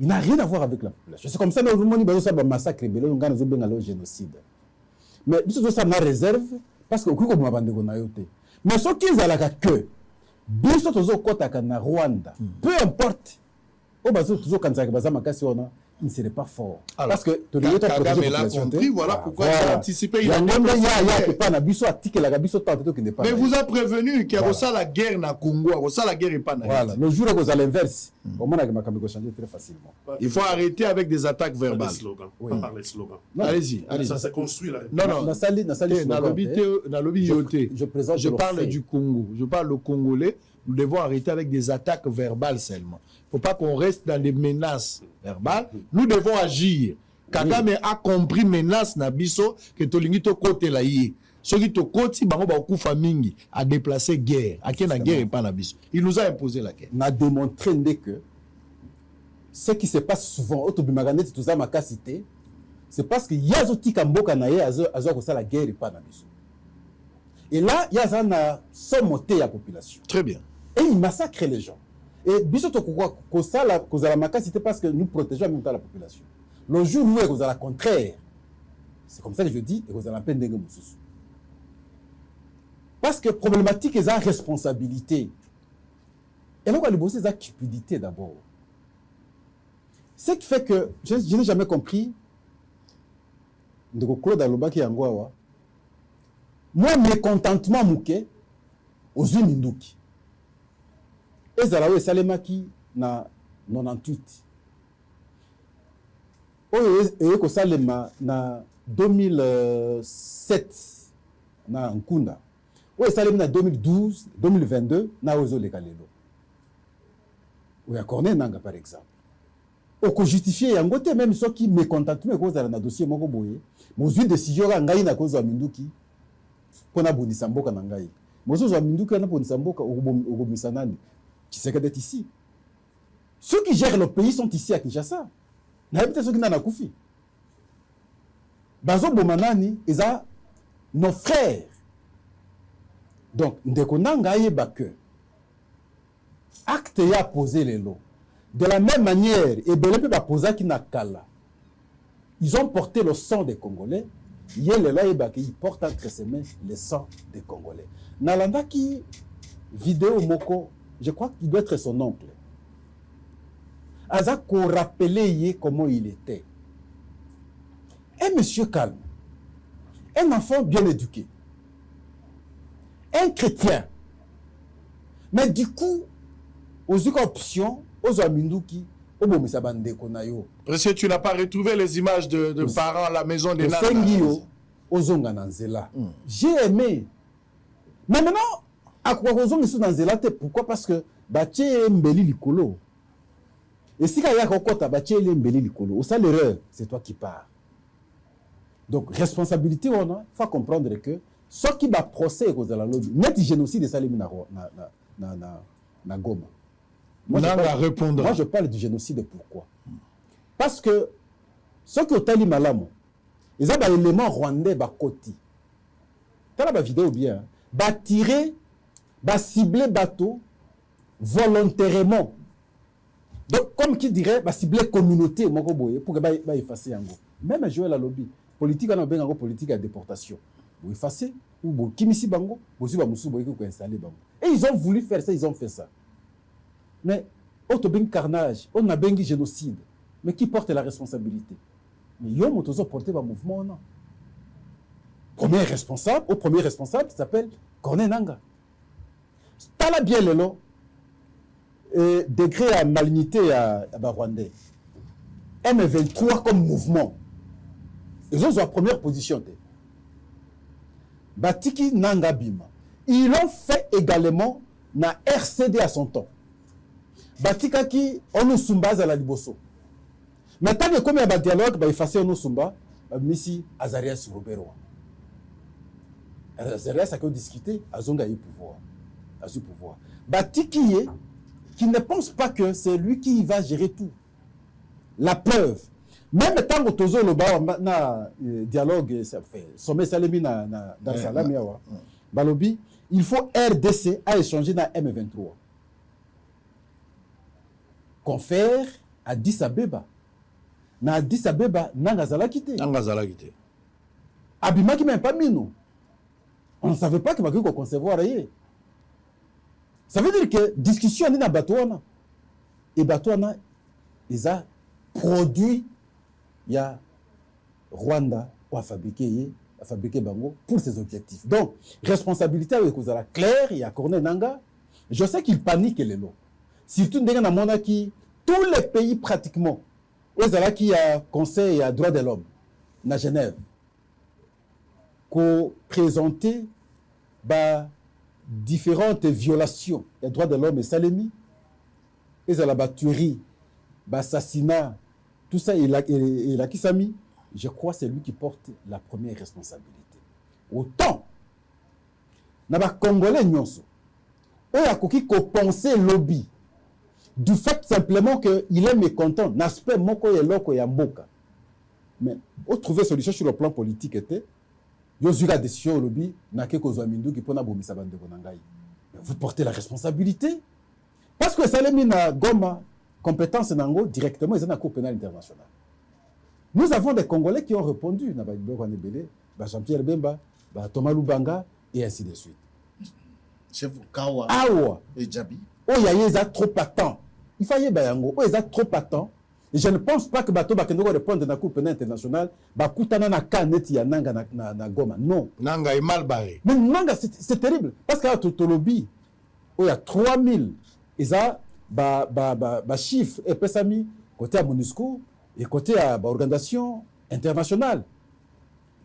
Il n'a rien à voir avec la population. C'est comme ça que nous avons ça massacre, nous avons génocide. Mais nous avons ça na réserve parce que nous avons bande na yote. Mais ce qui est à la que nous sommes kota na Rwanda, peu importe. Au bazo toujours quand ça baza makasi ona, il ne serait pas fort. Alors, parce que Kagame l'a compris, voilà pourquoi il a anticipé. Mais vous a prévenu qu'il y a la guerre na Congo, la guerre n'est pas na. Voilà, le jour où vous allez l'inverse, au moins ça changer très facilement. Il faut arrêter avec des attaques verbales. Pas par les slogans. Allez-y, ça s'est construit là. Non, je parle du Congo, je parle le Congolais. Nous devons arrêter avec des attaques verbales seulement. Il ne faut pas qu'on reste dans des menaces verbales. Nous devons agir. Kagame a compris menace na biso que tolingi to côté la yé. Ceux qui to côté bango ba kufa mingi a déplacé guerre. A qui na guerre et pas na biso. Il nous a imposé la guerre. On a démontré que ce qui se passe souvent au Tobimaganete tout ça ma cité, c'est parce que yazoti kamboka na yé azo ko ça la guerre et pas na biso. Et là, il y a une sommoté à la population. Très bien. Et il massacre les gens. Et bisoto ko ça la makasité parce que nous protégeons en même temps la population. Le jour où vous avez le contraire, c'est comme ça que je dis, et vous avez la peine de mususu. Parce que problématique est la responsabilité. Et là, on va le bosser la cupidité d'abord. Ce qui fait que je n'ai jamais compris de Claude Aloba qui est en Gouawa. moi mécontentement muke ozwi minduki ezala oyo esalemaki na 98 oyo eye kosalema na 2007 na nkunda oyo esalemi na 2012 2022 na oyo ezoleka lelo oyo ya Corneille Nangaa par exemple okojustifie yango te même soki mécontentement ekozala na dossier moko boye mozwi décision ka ngai nakozwa minduki mpona bundisa mboka na ngai mozozwa minduki wana bundisa mboka okobimisa nani Tshisekedi est ici. Ceux qui gèrent le pays sont ici à Kinshasa. Nayebi te soki nani akufi bazoboma nani eza nos frères. Donc ndeko nanga ayeba que acte ya posé lelo de la même manière ebele mpe bapozaki na kala ils ont porté le sang des Congolais ye lelo ayeba que il porte entre ses mains le sang des Congolais. Nalandaki vidéo moko, je crois qu'il doit être son oncle. Aza ko rappeler comment il était. Un monsieur calme, un enfant bien éduqué, un chrétien. Mais du coup, aux options, aux aminduki, au bomisa bandeko na yo. Monsieur, tu n'as pas retrouvé les images de parents à la maison des Nangaa. Ozonga nanzela. J'ai aimé. Mais maintenant, à quoi ozonga ici nanzela te? Pourquoi? Parce que batie mbeli likolo. Et si kaya kokota batie mbeli likolo, ça l'erreur, c'est toi qui pars. Donc responsabilité on a, faut comprendre que ce qui va procès aux la lobby, net génocide ça les na Goma. Moi je parle du génocide pourquoi? Parce que ce que tali malamu ils ont des éléments rwandais bakoti. T'as la vidéo bien. Ba tirer, ba cibler bateau volontairement. Donc comme qui dirait, ba cibler communauté moko boye pour que ba effacer yango. Même jouer la lobby politique on a bien politique à déportation. Vous effacer ou bo kimisi bango, bo si ba musu boye ko installer bango. Et ils ont voulu faire ça, ils ont fait ça. Mais auto ben carnage, on a bengi génocide. Mais qui porte la responsabilité? Mais yo motozo porté par mouvement non. Premier responsable s'appelle Corneille Nangaa. Tala bien lelo degré à malignité à Rwandais. M23 comme mouvement. Ils ont la première position. Batiki Nangaa Bima. Ils l'ont fait également na RCD à son temps. Batika qui on nous sumbaze à la liboso. Maintenant, comme il y a un dialogue, il faut effacer nos Sumba, Missi Azarias Robero. Azarias a discuté, Azonga eu pouvoir. Batiki qui ne pense pas que c'est lui qui va gérer tout. La preuve. Même tant que Tozo le na dialogue, ça fait sommet Salemi na Dar Salam yawa. Balobi, il faut RDC à échanger na M23. Confère à Addis Abeba. Na Addis Abeba Nangaa zalaki te. Abimaki même pas mino. On ne savait pas qu'il va concevoir rien. Ça veut dire que discussion ni na batouana. Et batouana ils a produit ya Rwanda ou a fabriqué bango pour ses objectifs. Donc responsabilité avec la claire, il y a Corneille Nangaa. Je sais qu'il panique les lots. Surtout dans monaki tous les pays pratiquement. Qui a conseil à droits de l'homme na Genève qu'on présentait différentes violations des droits de l'homme et salemi et la tuerie, assassinat, tout ça il a kisami. Je crois que c'est lui qui porte la première responsabilité. Autant na ba Congolais nyonso oya koki ko penser lobby du fait simplement qu'il est mécontent, n'aspect moko yeloko ya mboka. Mais on trouver solution sur le plan politique était yozuga décision au lobby na ke kozwa minduki pona bomisa bandeko na ngai. Vous portez la responsabilité parce que salemi na Goma compétence nango directement ils ont la Cour pénale internationale. Nous avons des Congolais qui ont répondu na ba Nebele, ba Jean-Pierre Bemba, ba Thomas Lubanga et ainsi de suite. Chef Awa et Djabi. Oh ya trop patent. Il fallait bayango, oh ils trop patent. Et je ne pense pas que Bato Bakendoko répondre dans la Cour pénale internationale, Bakutana na Kaneti ya Nanga na Goma. Non. Nanga est mal barré. Mais Nanga, c'est terrible. Parce qu'il y a tout lobby, où il y a 3000, et ça, chiffre, et pesami, côté à MONUSCO, et côté à l'organisation internationale.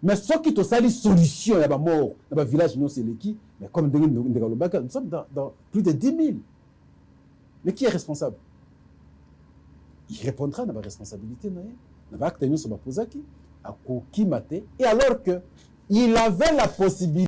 Mais ce qui te sali solution, il y a mort, dans le village, non, c'est qui, mais comme nous sommes dans plus de 10 000. Mais qui est responsable? Il répondra à ma responsabilité, et alors qu'il avait la possibilité